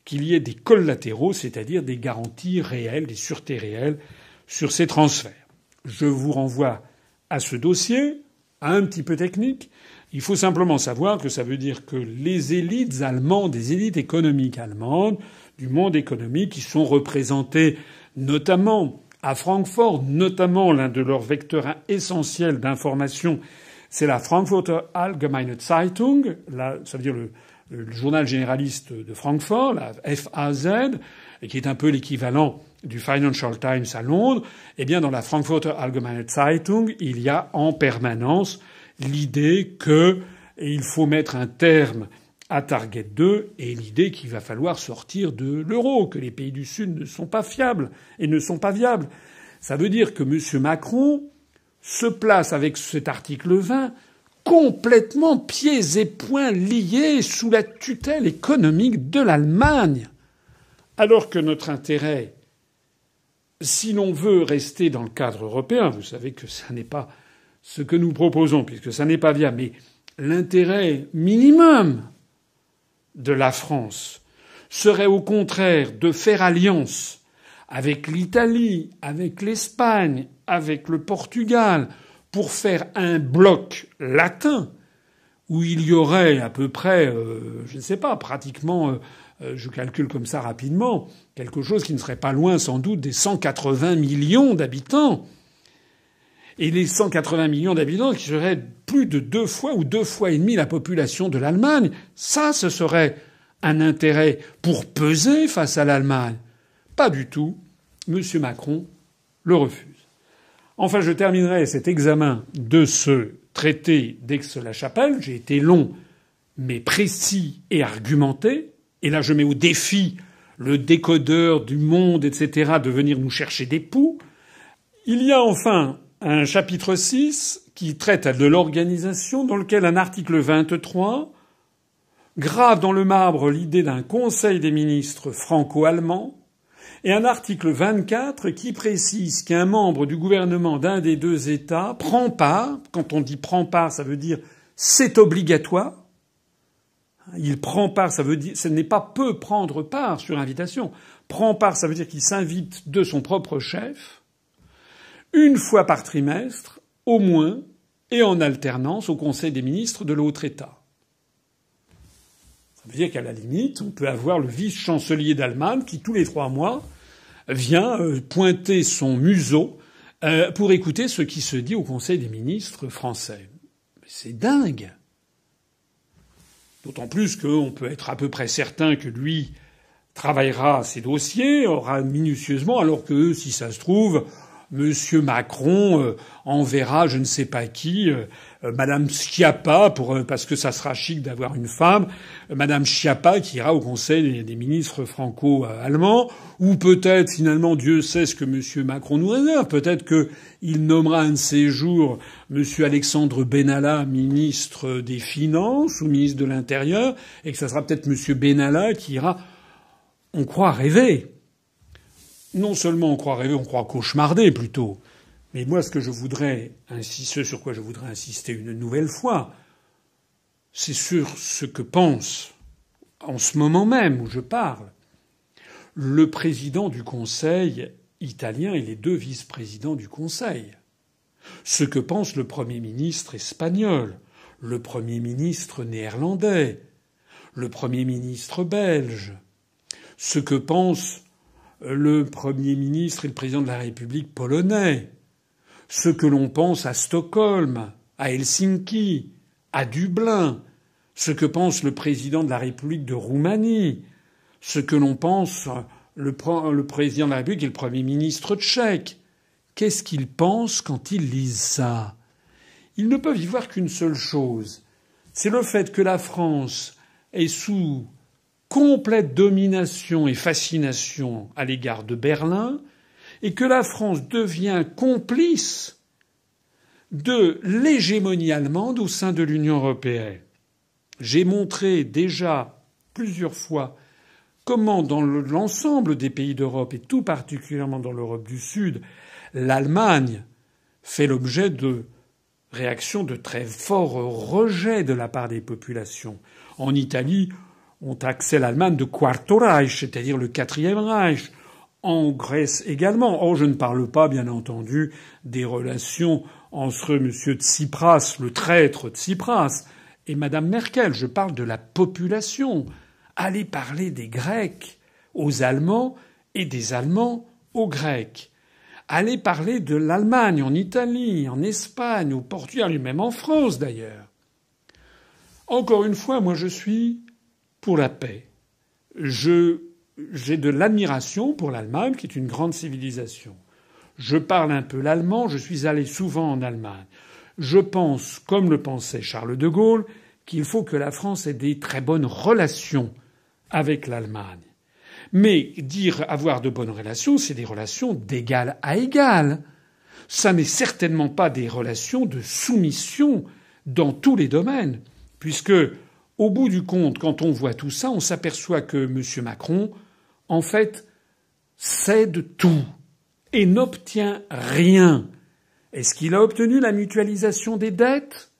qu'il y ait des collatéraux, c'est-à-dire des garanties réelles, des sûretés réelles sur ces transferts. Je vous renvoie à ce dossier, un petit peu technique. Il faut simplement savoir que ça veut dire que les élites allemandes, des élites économiques allemandes, du monde économique, qui sont représentées notamment à Francfort, notamment l'un de leurs vecteurs essentiels d'information, c'est la Frankfurter Allgemeine Zeitung, ça veut dire le journal généraliste de Francfort, la FAZ, qui est un peu l'équivalent du Financial Times à Londres, eh bien, dans la Frankfurter Allgemeine Zeitung, il y a en permanence l'idée qu'il faut mettre un terme à Target 2 et l'idée qu'il va falloir sortir de l'euro, que les pays du Sud ne sont pas fiables et ne sont pas viables. Ça veut dire que M. Macron se place avec cet article 20 complètement pieds et poings liés sous la tutelle économique de l'Allemagne. Alors que notre intérêt, si l'on veut rester dans le cadre européen, vous savez que ça n'est pas ce que nous proposons, puisque ça n'est pas viable, mais l'intérêt minimum de la France serait au contraire de faire alliance avec l'Italie, avec l'Espagne, avec le Portugal, pour faire un bloc latin où il y aurait à peu près, je ne sais pas, pratiquement, je calcule comme ça rapidement, quelque chose qui ne serait pas loin sans doute des 180 millions d'habitants. Et les 180 millions d'habitants qui seraient plus de 2 fois ou 2 fois et demi la population de l'Allemagne, ça, ce serait un intérêt pour peser face à l'Allemagne. Pas du tout. M. Macron le refuse. Enfin, je terminerai cet examen de ce traité d'Aix-la-Chapelle. J'ai été long, mais précis et argumenté. Et là, je mets au défi le décodeur du Monde, etc., de venir nous chercher des poux. Il y a enfin un chapitre 6 qui traite de l'organisation, dans lequel un article 23 grave dans le marbre l'idée d'un Conseil des ministres franco-allemand, et un article 24 qui précise qu'un membre du gouvernement d'un des deux États prend part. Quand on dit prend part, ça veut dire c'est obligatoire. Il prend part, ça veut dire, ce n'est pas peut prendre part sur invitation. Prend part, ça veut dire qu'il s'invite de son propre chef, une fois par trimestre, au moins, et en alternance au Conseil des ministres de l'autre État. Ça veut dire qu'à la limite, on peut avoir le vice-chancelier d'Allemagne qui, tous les 3 mois, vient pointer son museau pour écouter ce qui se dit au Conseil des ministres français. Mais c'est dingue. D'autant plus qu'on peut être à peu près certain que lui travaillera ses dossiers, aura minutieusement, alors que, si ça se trouve, Monsieur Macron enverra je ne sais pas qui, Madame Schiappa, parce que ça sera chic d'avoir une femme, Madame Schiappa qui ira au Conseil des ministres franco-allemands, ou peut-être finalement Dieu sait ce que Monsieur Macron nous réserve, peut-être qu'il nommera un de ces jours Monsieur Alexandre Benalla ministre des Finances ou ministre de l'Intérieur, et que ça sera peut-être Monsieur Benalla qui ira. On croit rêver. Non seulement on croit rêver, on croit cauchemarder plutôt. Mais moi, ce sur quoi je voudrais insister une nouvelle fois, c'est sur ce que pense, en ce moment même où je parle, le président du Conseil italien et les 2 vice-présidents du Conseil. Ce que pense le Premier ministre espagnol, le Premier ministre néerlandais, le Premier ministre belge, ce que pense le Premier ministre et le président de la République polonais, ce que l'on pense à Stockholm, à Helsinki, à Dublin, ce que pense le président de la République de Roumanie, ce que l'on pense le président de la République et le Premier ministre tchèque. Qu'est-ce qu'ils pensent quand ils lisent ça? Ils ne peuvent y voir qu'une seule chose. C'est le fait que la France est sous complète domination et fascination à l'égard de Berlin, et que la France devient complice de l'hégémonie allemande au sein de l'Union européenne. J'ai montré déjà plusieurs fois comment dans l'ensemble des pays d'Europe, et tout particulièrement dans l'Europe du Sud, l'Allemagne fait l'objet de réactions de très forts rejets de la part des populations. En Italie, on taxait l'Allemagne de Quarto Reich, c'est-à-dire le 4e Reich. En Grèce également. Or, je ne parle pas, bien entendu, des relations entre M. Tsipras, le traître Tsipras, et Mme Merkel. Je parle de la population. Allez parler des Grecs aux Allemands et des Allemands aux Grecs. Allez parler de l'Allemagne en Italie, en Espagne, au Portugal, et même en France d'ailleurs. Encore une fois, moi je suis pour la paix. J'ai de l'admiration pour l'Allemagne, qui est une grande civilisation. Je parle un peu l'allemand, je suis allé souvent en Allemagne. Je pense, comme le pensait Charles de Gaulle, qu'il faut que la France ait des très bonnes relations avec l'Allemagne. Mais dire avoir de bonnes relations, c'est des relations d'égal à égal. Ça n'est certainement pas des relations de soumission dans tous les domaines. Puisque, au bout du compte, quand on voit tout ça, on s'aperçoit que M. Macron, en fait, cède tout et n'obtient rien. Est-ce qu'il a obtenu la mutualisation des dettes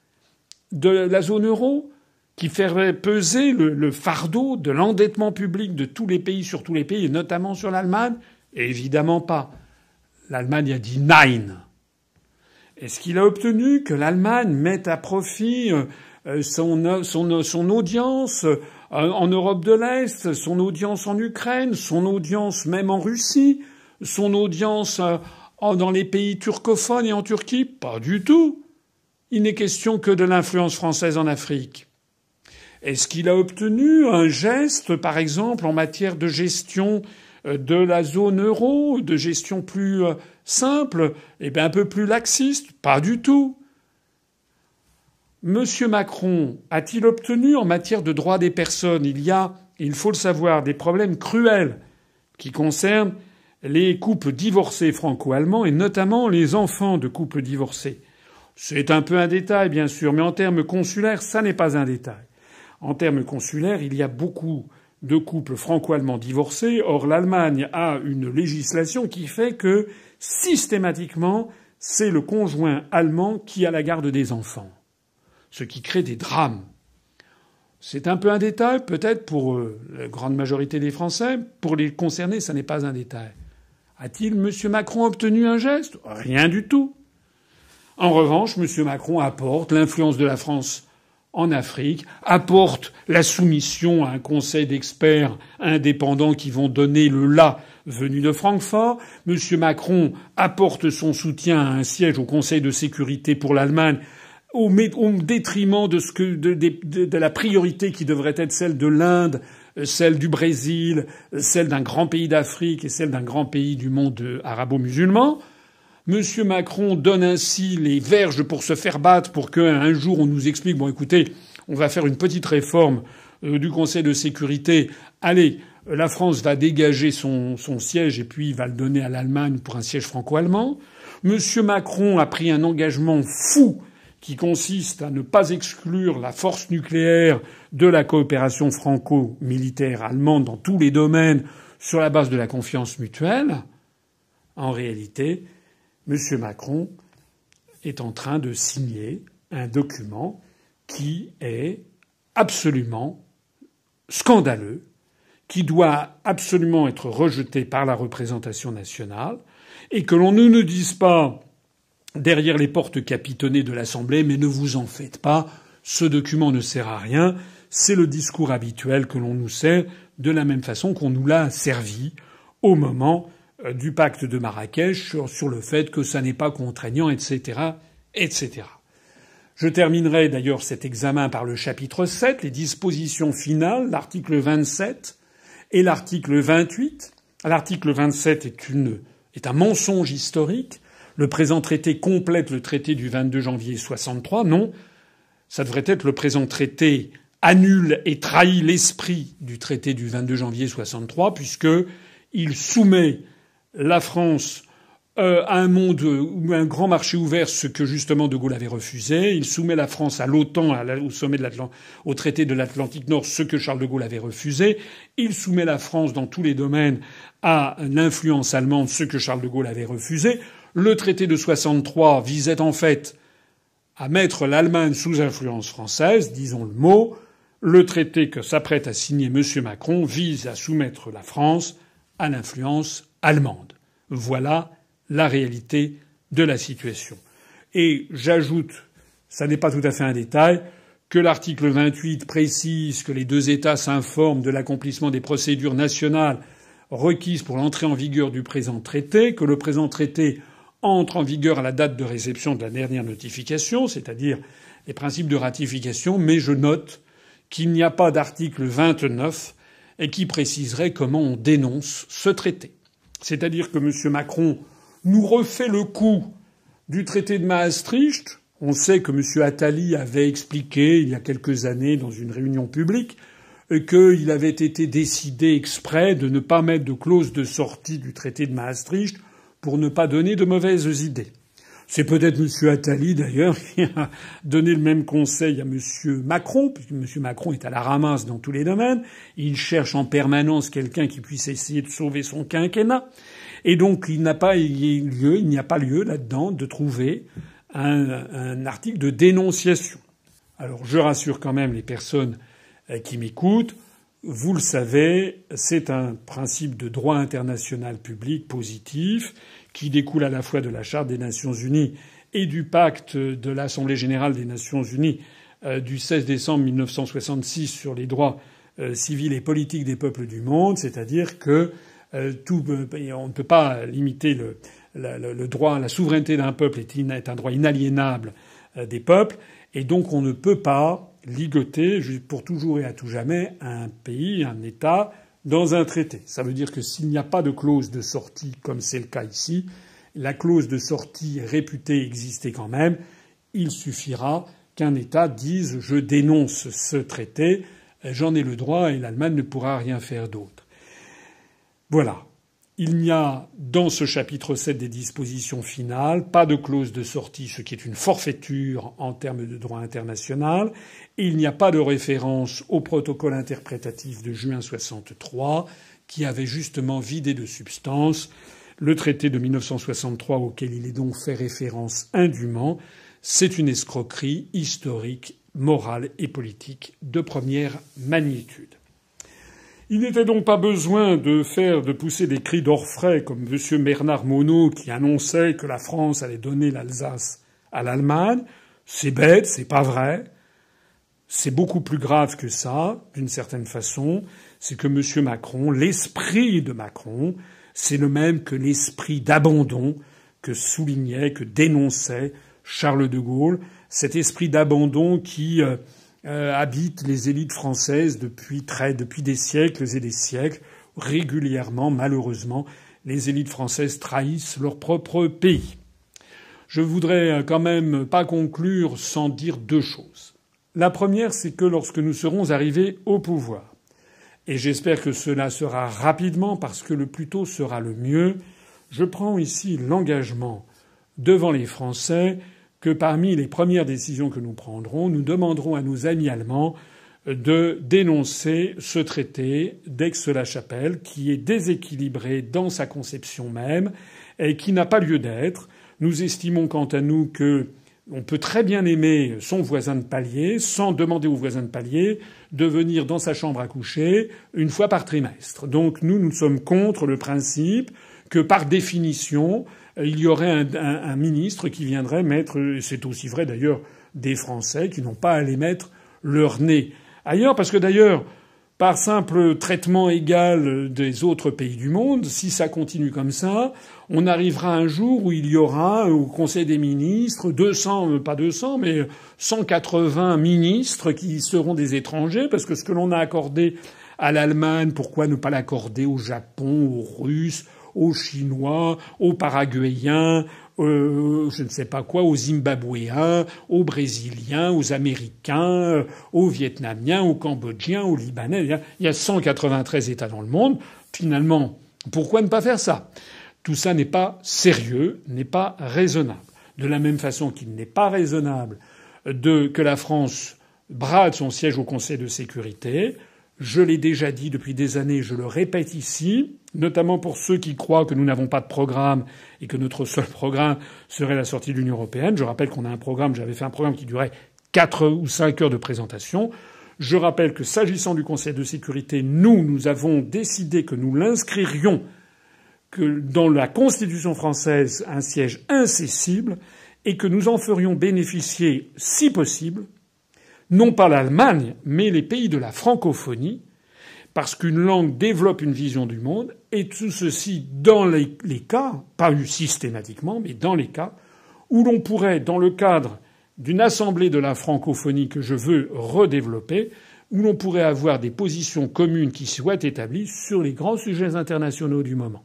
de la zone euro, qui ferait peser le fardeau de l'endettement public de tous les pays sur tous les pays, et notamment sur l'Allemagne? Évidemment pas. L'Allemagne a dit nein. Est-ce qu'il a obtenu que l'Allemagne mette à profit son audience en Europe de l'Est, son audience en Ukraine, son audience même en Russie, son audience dans les pays turcophones et en Turquie? Pas du tout. Il n'est question que de l'influence française en Afrique. Est-ce qu'il a obtenu un geste, par exemple, en matière de gestion de la zone euro, de gestion plus simple, un peu plus laxiste? Pas du tout. Monsieur Macron a-t-il obtenu en matière de droits des personnes? Il faut le savoir, des problèmes cruels qui concernent les couples divorcés franco-allemands et notamment les enfants de couples divorcés. C'est un peu un détail, bien sûr, mais en termes consulaires, ça n'est pas un détail. En termes consulaires, il y a beaucoup de couples franco-allemands divorcés. Or, l'Allemagne a une législation qui fait que, systématiquement, c'est le conjoint allemand qui a la garde des enfants. Ce qui crée des drames. C'est un peu un détail, peut-être pour la grande majorité des Français. Pour les concernés, ça n'est pas un détail. A-t-il, M. Macron, obtenu un geste? Rien du tout. En revanche, M. Macron apporte l'influence de la France en Afrique, apporte la soumission à un conseil d'experts indépendants qui vont donner le là venu de Francfort. M. Macron apporte son soutien à un siège au Conseil de sécurité pour l'Allemagne au détriment de la priorité qui devrait être celle de l'Inde, celle du Brésil, celle d'un grand pays d'Afrique et celle d'un grand pays du monde arabo-musulman. M. Macron donne ainsi les verges pour se faire battre pour qu'un jour on nous explique, bon écoutez, on va faire une petite réforme du Conseil de sécurité. Allez, la France va dégager son siège et puis va le donner à l'Allemagne pour un siège franco-allemand. M. Macron a pris un engagement fou qui consiste à ne pas exclure la force nucléaire de la coopération franco-militaire allemande dans tous les domaines sur la base de la confiance mutuelle. En réalité, M. Macron est en train de signer un document qui est absolument scandaleux, qui doit absolument être rejeté par la représentation nationale, et que l'on ne nous dise pas derrière les portes capitonnées de l'Assemblée, mais ne vous en faites pas, ce document ne sert à rien. C'est le discours habituel que l'on nous sert de la même façon qu'on nous l'a servi au moment du pacte de Marrakech sur le fait que ça n'est pas contraignant, etc., etc. Je terminerai d'ailleurs cet examen par le chapitre 7, les dispositions finales, l'article 27 et l'article 28. L'article 27 est un mensonge historique. Le présent traité complète le traité du 22 janvier 63. Non, ça devrait être le présent traité annule et trahit l'esprit du traité du 22 janvier 63, puisque il soumet la France à un monde ou un grand marché ouvert, ce que justement De Gaulle avait refusé. Il soumet la France à l'OTAN, au sommet de au traité de l'Atlantique Nord, ce que Charles de Gaulle avait refusé. Il soumet la France dans tous les domaines à l'influence allemande, ce que Charles de Gaulle avait refusé. Le traité de 63 visait en fait à mettre l'Allemagne sous influence française, disons le mot. Le traité que s'apprête à signer M. Macron vise à soumettre la France à l'influence allemande. Voilà la réalité de la situation. Et j'ajoute, ça n'est pas tout à fait un détail, que l'article 28 précise que les deux États s'informent de l'accomplissement des procédures nationales requises pour l'entrée en vigueur du présent traité, que le présent traité entre en vigueur à la date de réception de la dernière notification, c'est-à-dire les principes de ratification, mais je note qu'il n'y a pas d'article 29 et qui préciserait comment on dénonce ce traité. C'est-à-dire que M. Macron nous refait le coup du traité de Maastricht. On sait que M. Attali avait expliqué il y a quelques années dans une réunion publique qu'il avait été décidé exprès de ne pas mettre de clause de sortie du traité de Maastricht pour ne pas donner de mauvaises idées. C'est peut-être M. Attali, d'ailleurs, qui a donné le même conseil à M. Macron, puisque M. Macron est à la ramasse dans tous les domaines. Il cherche en permanence quelqu'un qui puisse essayer de sauver son quinquennat. Et donc, il n'y a pas lieu là-dedans de trouver un article de dénonciation. Alors, je rassure quand même les personnes qui m'écoutent. Vous le savez, c'est un principe de droit international public positif qui découle à la fois de la Charte des Nations Unies et du pacte de l'Assemblée générale des Nations Unies du 16 décembre 1966 sur les droits civils et politiques des peuples du monde, c'est-à-dire que on ne peut pas limiter le droit, la souveraineté d'un peuple est un droit inaliénable des peuples, et donc on ne peut pas ligoter pour toujours et à tout jamais un pays, un État, dans un traité. Ça veut dire que s'il n'y a pas de clause de sortie, comme c'est le cas ici, la clause de sortie réputée exister quand même, il suffira qu'un État dise « je dénonce ce traité, j'en ai le droit et l'Allemagne ne pourra rien faire d'autre ». Voilà. Il n'y a, dans ce chapitre 7 des dispositions finales, pas de clause de sortie, ce qui est une forfaiture en termes de droit international, et il n'y a pas de référence au protocole interprétatif de juin 63, qui avait justement vidé de substance le traité de 1963 auquel il est donc fait référence indûment. C'est une escroquerie historique, morale et politique de première magnitude. Il n'était donc pas besoin de pousser des cris d'orfraie comme M. Bernard Monod qui annonçait que la France allait donner l'Alsace à l'Allemagne. C'est bête, c'est pas vrai. C'est beaucoup plus grave que ça, d'une certaine façon. C'est que M. Macron, l'esprit de Macron, c'est le même que l'esprit d'abandon que soulignait, que dénonçait Charles de Gaulle. Cet esprit d'abandon qui habite les élites françaises depuis des siècles et des siècles. Régulièrement, malheureusement, les élites françaises trahissent leur propre pays. Je voudrais quand même pas conclure sans dire deux choses. La première, c'est que lorsque nous serons arrivés au pouvoir, et j'espère que cela sera rapidement parce que le plus tôt sera le mieux, je prends ici l'engagement devant les Français que parmi les premières décisions que nous prendrons, nous demanderons à nos amis allemands de dénoncer ce traité d'Aix-la-Chapelle qui est déséquilibré dans sa conception même et qui n'a pas lieu d'être. Nous estimons quant à nous que on peut très bien aimer son voisin de palier sans demander au voisin de palier de venir dans sa chambre à coucher une fois par trimestre. Donc nous sommes contre le principe que par définition il y aurait un ministre qui viendrait mettre, c'est aussi vrai d'ailleurs des Français qui n'ont pas à aller mettre leur nez ailleurs, parce que d'ailleurs, par simple traitement égal des autres pays du monde, si ça continue comme ça, on arrivera un jour où il y aura au Conseil des ministres 180 ministres qui seront des étrangers, parce que ce que l'on a accordé à l'Allemagne, pourquoi ne pas l'accorder au Japon, aux Russes, aux Chinois, aux Paraguayens, je ne sais pas quoi, aux Zimbabwéens, aux Brésiliens, aux Américains, aux Vietnamiens, aux Cambodgiens, aux Libanais. Il y a 193 États dans le monde. Finalement, pourquoi ne pas faire ça? Tout ça n'est pas sérieux, n'est pas raisonnable. De la même façon qu'il n'est pas raisonnable que la France brade son siège au Conseil de sécurité. Je l'ai déjà dit depuis des années, je le répète ici, notamment pour ceux qui croient que nous n'avons pas de programme et que notre seul programme serait la sortie de l'Union européenne. Je rappelle qu'on a un programme, j'avais fait un programme qui durait 4 ou 5 heures de présentation. Je rappelle que s'agissant du Conseil de sécurité, nous avons décidé que nous l'inscririons que dans la Constitution française un siège incessible et que nous en ferions bénéficier, si possible, non pas l'Allemagne, mais les pays de la francophonie, parce qu'une langue développe une vision du monde, et tout ceci dans les cas, pas systématiquement, mais dans les cas, où l'on pourrait, dans le cadre d'une assemblée de la francophonie que je veux redévelopper, où l'on pourrait avoir des positions communes qui soient établies sur les grands sujets internationaux du moment.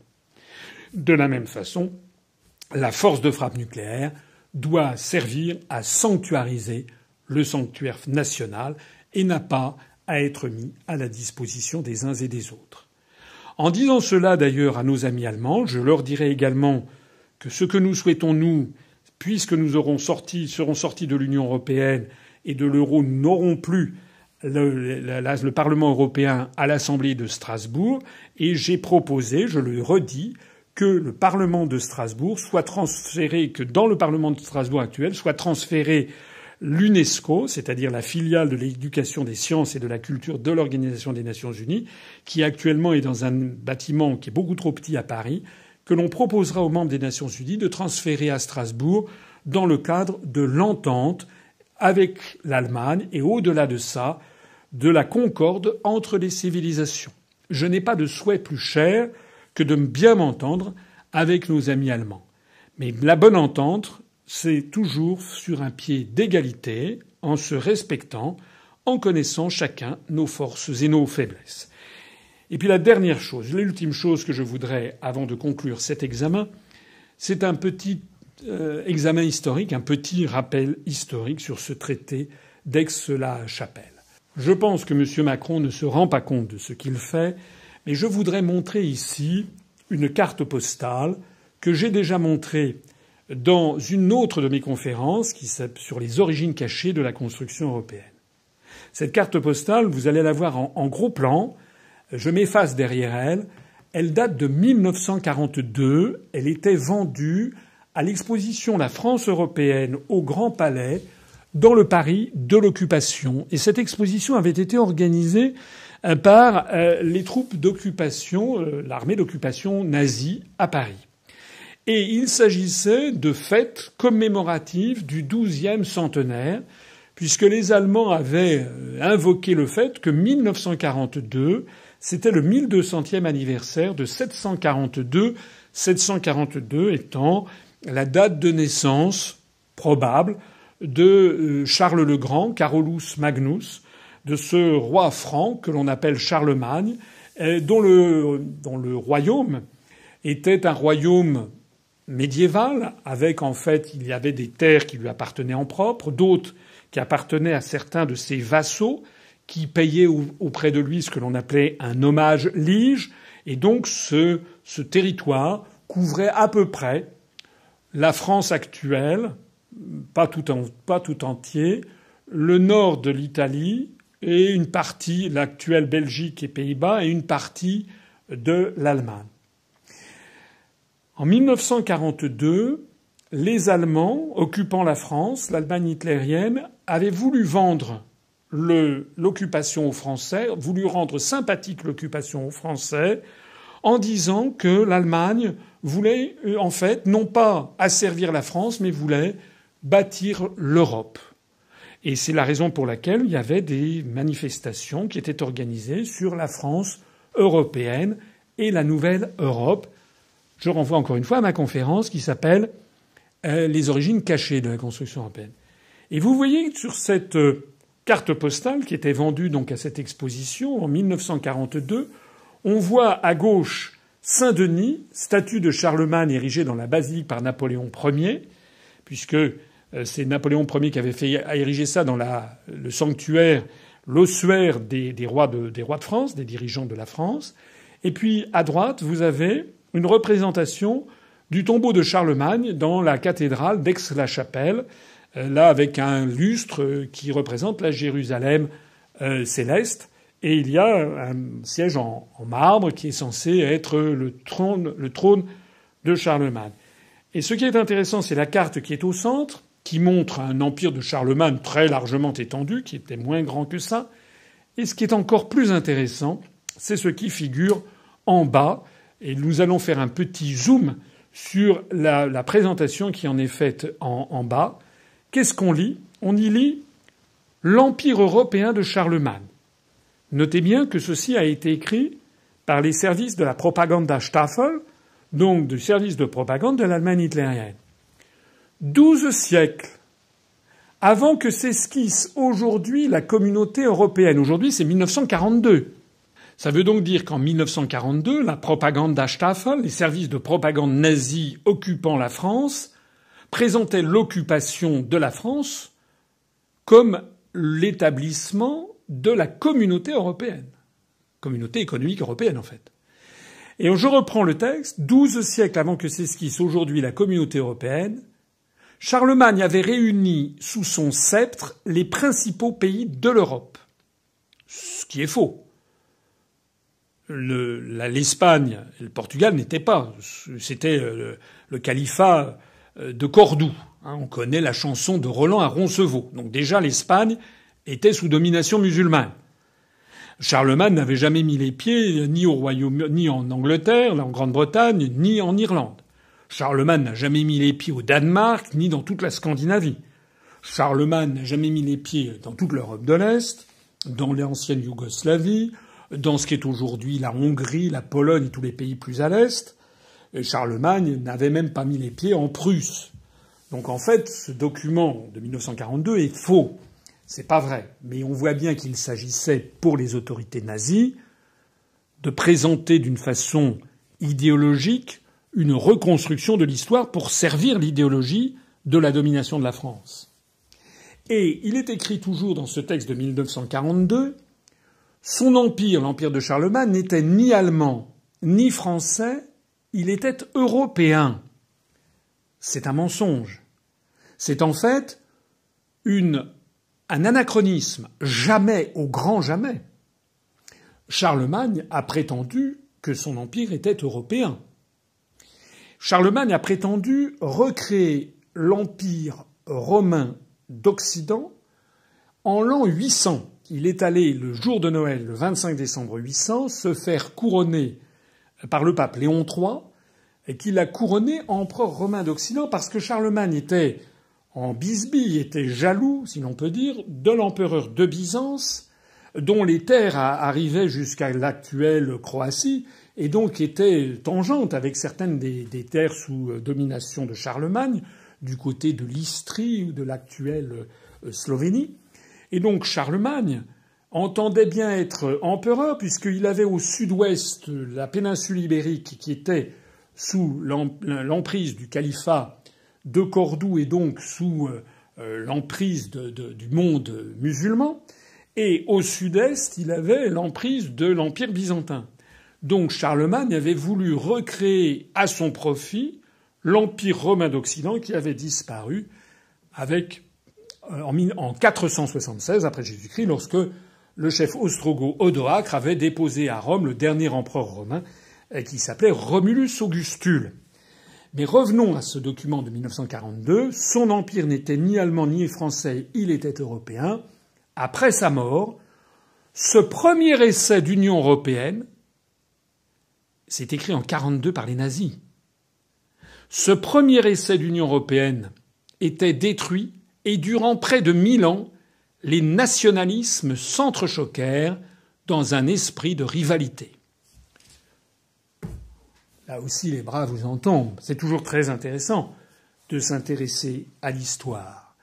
De la même façon, la force de frappe nucléaire doit servir à sanctuariser le sanctuaire national et n'a pas à être mis à la disposition des uns et des autres. En disant cela d'ailleurs à nos amis allemands, je leur dirai également que ce que nous souhaitons, nous, puisque nous serons sortis de l'Union européenne et de l'euro, nous n'aurons plus le Parlement européen à l'Assemblée de Strasbourg, et j'ai proposé, je le redis, que le Parlement de Strasbourg soit transféré, que dans le Parlement de Strasbourg actuel soit transféré l'UNESCO, c'est-à-dire la filiale de l'éducation, des sciences et de la culture de l'Organisation des Nations Unies, qui actuellement est dans un bâtiment qui est beaucoup trop petit à Paris, que l'on proposera aux membres des Nations Unies de transférer à Strasbourg dans le cadre de l'entente avec l'Allemagne et au-delà de ça, de la concorde entre les civilisations. Je n'ai pas de souhait plus cher que de bien m'entendre avec nos amis allemands. Mais la bonne entente, c'est toujours sur un pied d'égalité, en se respectant, en connaissant chacun nos forces et nos faiblesses. Et puis la dernière chose, l'ultime chose que je voudrais, avant de conclure cet examen, c'est un petit examen historique, un petit rappel historique sur ce traité d'Aix-la-Chapelle. Je pense que M. Macron ne se rend pas compte de ce qu'il fait, mais je voudrais montrer ici une carte postale que j'ai déjà montrée dans une autre de mes conférences sur les origines cachées de la construction européenne. Cette carte postale, vous allez la voir en gros plan. Je m'efface derrière elle. Elle date de 1942. Elle était vendue à l'exposition La France européenne au Grand Palais dans le Paris de l'occupation. Et cette exposition avait été organisée par les troupes d'occupation, l'armée d'occupation nazie à Paris. Et il s'agissait de fêtes commémoratives du 12e centenaire, puisque les Allemands avaient invoqué le fait que 1942, c'était le 1200e anniversaire de 742, 742 étant la date de naissance probable de Charles le Grand, Carolus Magnus, de ce roi franc que l'on appelle Charlemagne, dont le royaume était un royaume médiéval, avec en fait il y avait des terres qui lui appartenaient en propre, d'autres qui appartenaient à certains de ses vassaux, qui payaient auprès de lui ce que l'on appelait un hommage lige, et donc ce territoire couvrait à peu près la France actuelle, pas tout entier, le nord de l'Italie et une partie, l'actuelle Belgique et Pays-Bas, et une partie de l'Allemagne. En 1942, les Allemands occupant la France, l'Allemagne hitlérienne, avaient voulu vendre l'occupation aux Français, voulu rendre sympathique l'occupation aux Français, en disant que l'Allemagne voulait, en fait, non pas asservir la France, mais voulait bâtir l'Europe. Et c'est la raison pour laquelle il y avait des manifestations qui étaient organisées sur la France européenne et la nouvelle Europe. Je renvoie encore une fois à ma conférence qui s'appelle Les origines cachées de la construction européenne. Et vous voyez sur cette carte postale qui était vendue donc à cette exposition en 1942, on voit à gauche Saint-Denis, statue de Charlemagne érigée dans la basilique par Napoléon Ier, puisque c'est Napoléon Ier qui avait fait ériger ça dans le sanctuaire, l'ossuaire des rois de France, des dirigeants de la France. Et puis à droite, vous avez une représentation du tombeau de Charlemagne dans la cathédrale d'Aix-la-Chapelle, là avec un lustre qui représente la Jérusalem céleste. Et il y a un siège en marbre qui est censé être le trône de Charlemagne. Et ce qui est intéressant, c'est la carte qui est au centre, qui montre un empire de Charlemagne très largement étendu, qui était moins grand que ça. Et ce qui est encore plus intéressant, c'est ce qui figure en bas. Et nous allons faire un petit zoom sur la présentation qui en est faite en bas. Qu'est-ce qu'on lit ? On y lit « L'Empire européen de Charlemagne ». Notez bien que ceci a été écrit par les services de la Propagandastafel, donc du service de propagande de l'Allemagne hitlérienne. 12 siècles avant que s'esquisse aujourd'hui la communauté européenne. Aujourd'hui, c'est 1942. Ça veut donc dire qu'en 1942, la Propagandastafel, les services de propagande nazis occupant la France, présentaient l'occupation de la France comme l'établissement de la communauté européenne. Communauté économique européenne, en fait. Et je reprends le texte. 12 siècles avant que s'esquisse aujourd'hui la communauté européenne, Charlemagne avait réuni sous son sceptre les principaux pays de l'Europe. Ce qui est faux. L'Espagne et le Portugal n'étaient pas. C'était le califat de Cordoue. On connaît la chanson de Roland à Roncevaux. Donc déjà, l'Espagne était sous domination musulmane. Charlemagne n'avait jamais mis les pieds ni au Royaume, ni en Angleterre, en Grande-Bretagne, ni en Irlande. Charlemagne n'a jamais mis les pieds au Danemark, ni dans toute la Scandinavie. Charlemagne n'a jamais mis les pieds dans toute l'Europe de l'Est, dans l'ancienne Yougoslavie, dans ce qui est aujourd'hui la Hongrie, la Pologne et tous les pays plus à l'Est. Et Charlemagne n'avait même pas mis les pieds en Prusse. Donc en fait, ce document de 1942 est faux. C'est pas vrai. Mais on voit bien qu'il s'agissait, pour les autorités nazies, de présenter d'une façon idéologique une reconstruction de l'histoire pour servir l'idéologie de la domination de la France. Et il est écrit toujours dans ce texte de 1942, son empire, l'empire de Charlemagne, n'était ni allemand, ni français, il était européen. C'est un mensonge. C'est en fait un anachronisme. Jamais, au grand jamais, Charlemagne a prétendu que son empire était européen. Charlemagne a prétendu recréer l'empire romain d'Occident en l'an 800. Il est allé le jour de Noël, le 25 décembre 800, se faire couronner par le pape Léon III, et qu'il a couronné empereur romain d'Occident parce que Charlemagne était en bisbille, était jaloux, si l'on peut dire, de l'empereur de Byzance, dont les terres arrivaient jusqu'à l'actuelle Croatie, et donc étaient tangentes avec certaines des terres sous domination de Charlemagne, du côté de l'Istrie ou de l'actuelle Slovénie. Et donc Charlemagne entendait bien être empereur, puisqu'il avait au sud-ouest la péninsule ibérique qui était sous l'emprise du califat de Cordoue et donc sous l'emprise du monde musulman. Et au sud-est, il avait l'emprise de l'Empire byzantin. Donc Charlemagne avait voulu recréer à son profit l'Empire romain d'Occident qui avait disparu en 476 après Jésus-Christ, lorsque le chef ostrogoth Odoacre avait déposé à Rome le dernier empereur romain qui s'appelait Romulus Augustule. Mais revenons à ce document de 1942. Son empire n'était ni allemand ni français, il était européen. Après sa mort, ce premier essai d'Union européenne, c'est écrit en 1942 par les nazis. Ce premier essai d'Union européenne était détruit et durant près de 1000 ans, les nationalismes s'entrechoquèrent dans un esprit de rivalité. Là aussi, les bras vous en tombent. C'est toujours très intéressant de s'intéresser à l'histoire.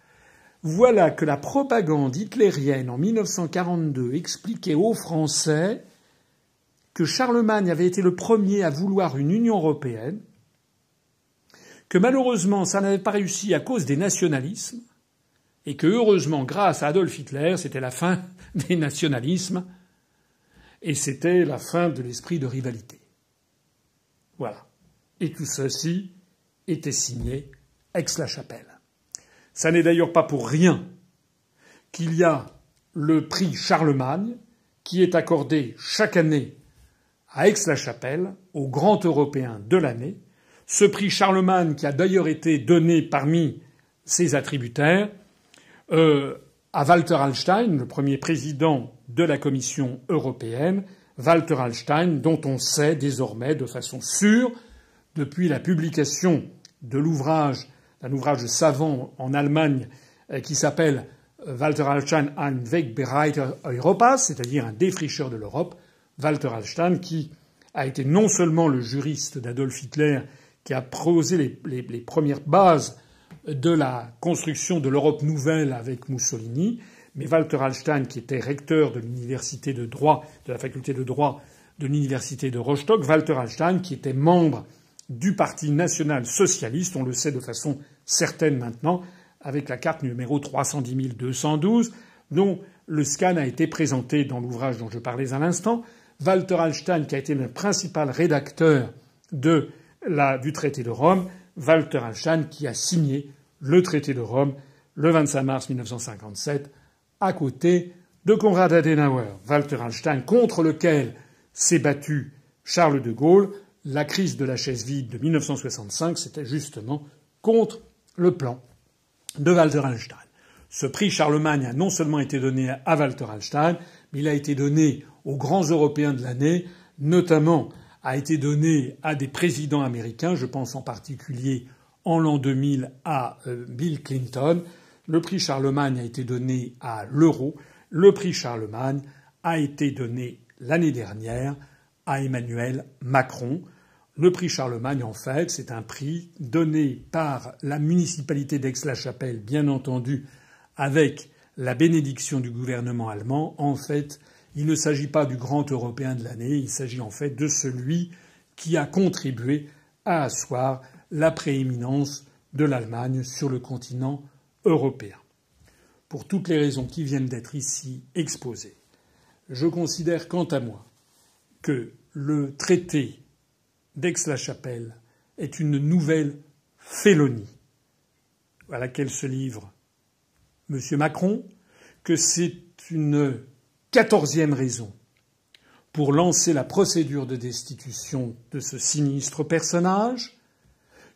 Voilà que la propagande hitlérienne en 1942 expliquait aux Français que Charlemagne avait été le premier à vouloir une Union européenne, que malheureusement ça n'avait pas réussi à cause des nationalismes, et que heureusement, grâce à Adolf Hitler, c'était la fin des nationalismes et c'était la fin de l'esprit de rivalité. Voilà. Et tout ceci était signé Aix-la-Chapelle. Ça n'est d'ailleurs pas pour rien qu'il y a le prix Charlemagne qui est accordé chaque année à Aix-la-Chapelle aux grands Européens de l'année. Ce prix Charlemagne qui a d'ailleurs été donné parmi ses attributaires à Walter Hallstein, le premier président de la Commission européenne, Walter Hallstein, dont on sait désormais de façon sûre, depuis la publication de d'un ouvrage savant en Allemagne qui s'appelle Walter Hallstein, ein Wegbereiter Europas, c'est-à-dire un défricheur de l'Europe, Walter Hallstein, qui a été non seulement le juriste d'Adolf Hitler, qui a posé les premières bases de la construction de l'Europe nouvelle avec Mussolini. Mais Walter Hallstein, qui était recteur de l'université de droit, de la faculté de droit de l'université de Rostock, Walter Hallstein, qui était membre du Parti national socialiste, on le sait de façon certaine maintenant, avec la carte numéro 310 212, dont le scan a été présenté dans l'ouvrage dont je parlais à l'instant. Walter Hallstein, qui a été le principal rédacteur du traité de Rome, Walter Hallstein, qui a signé le traité de Rome le 25 mars 1957, à côté de Konrad Adenauer. Walter Hallstein, contre lequel s'est battu Charles de Gaulle. La crise de la chaise vide de 1965, c'était justement contre le plan de Walter Hallstein. Ce prix Charlemagne a non seulement été donné à Walter Hallstein, mais il a été donné aux grands Européens de l'année, notamment a été donné à des présidents américains. Je pense en particulier en l'an 2000 à Bill Clinton. Le prix Charlemagne a été donné à l'euro. Le prix Charlemagne a été donné l'année dernière à Emmanuel Macron. Le prix Charlemagne, en fait, c'est un prix donné par la municipalité d'Aix-la-Chapelle, bien entendu, avec la bénédiction du gouvernement allemand. En fait, il ne s'agit pas du grand Européen de l'année, il s'agit en fait de celui qui a contribué à asseoir la prééminence de l'Allemagne sur le continent européen. Pour toutes les raisons qui viennent d'être ici exposées, je considère quant à moi que le traité d'Aix-la-Chapelle est une nouvelle félonie à laquelle se livre M. Macron, que c'est une 14e raison pour lancer la procédure de destitution de ce sinistre personnage,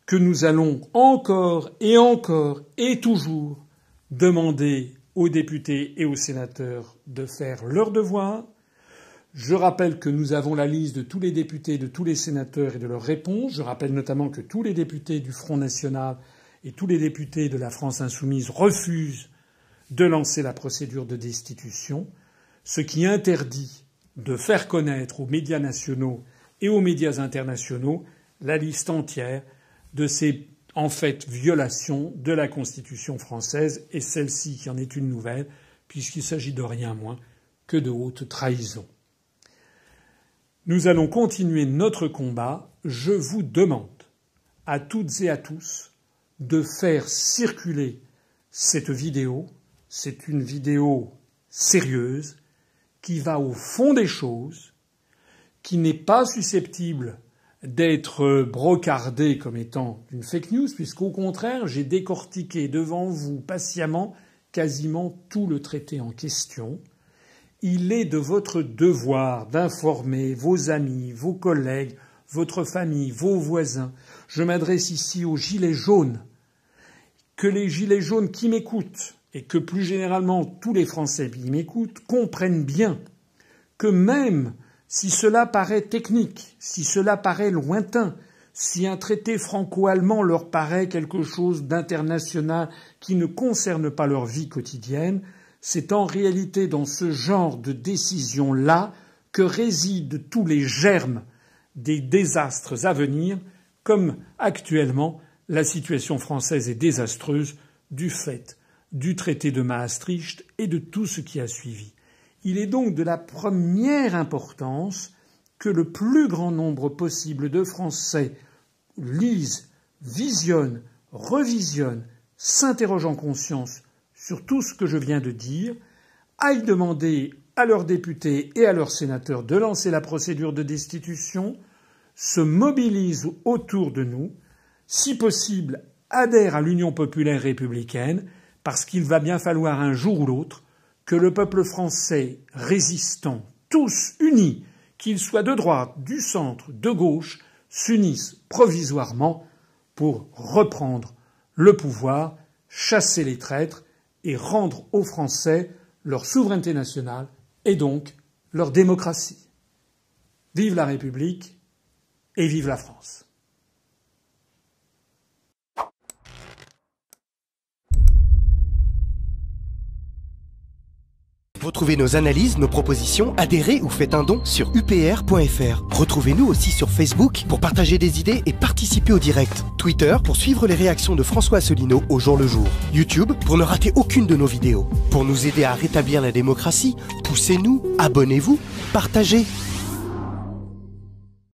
que nous allons encore et toujours demander aux députés et aux sénateurs de faire leur devoir. Je rappelle que nous avons la liste de tous les députés, de tous les sénateurs et de leurs réponses. Je rappelle notamment que tous les députés du Front National et tous les députés de la France Insoumise refusent de lancer la procédure de destitution, ce qui interdit de faire connaître aux médias nationaux et aux médias internationaux la liste entière de ces, en fait, violations de la Constitution française, et celle-ci qui en est une nouvelle, puisqu'il s'agit de rien moins que de haute trahison. Nous allons continuer notre combat. Je vous demande à toutes et à tous de faire circuler cette vidéo. C'est une vidéo sérieuse qui va au fond des choses, qui n'est pas susceptible d'être brocardée comme étant une fake news, puisqu'au contraire, j'ai décortiqué devant vous patiemment quasiment tout le traité en question. Il est de votre devoir d'informer vos amis, vos collègues, votre famille, vos voisins. Je m'adresse ici aux gilets jaunes. Que les gilets jaunes qui m'écoutent, et que plus généralement tous les Français qui m'écoutent, comprennent bien que même si cela paraît technique, si cela paraît lointain, si un traité franco-allemand leur paraît quelque chose d'international qui ne concerne pas leur vie quotidienne, c'est en réalité dans ce genre de décision-là que résident tous les germes des désastres à venir, comme actuellement la situation française est désastreuse du fait du traité de Maastricht et de tout ce qui a suivi. Il est donc de la première importance que le plus grand nombre possible de Français lisent, visionnent, revisionnent, s'interrogent en conscience sur tout ce que je viens de dire, aillent demander à leurs députés et à leurs sénateurs de lancer la procédure de destitution, se mobilisent autour de nous, si possible adhèrent à l'Union populaire républicaine, parce qu'il va bien falloir un jour ou l'autre que le peuple français résistant, tous unis, qu'ils soient de droite, du centre, de gauche, s'unissent provisoirement pour reprendre le pouvoir, chasser les traîtres et rendre aux Français leur souveraineté nationale et donc leur démocratie. Vive la République et vive la France. Retrouvez nos analyses, nos propositions, adhérez ou faites un don sur upr.fr. Retrouvez-nous aussi sur Facebook pour partager des idées et participer au direct. Twitter pour suivre les réactions de François Asselineau au jour le jour. YouTube pour ne rater aucune de nos vidéos. Pour nous aider à rétablir la démocratie, poussez-nous, abonnez-vous, partagez.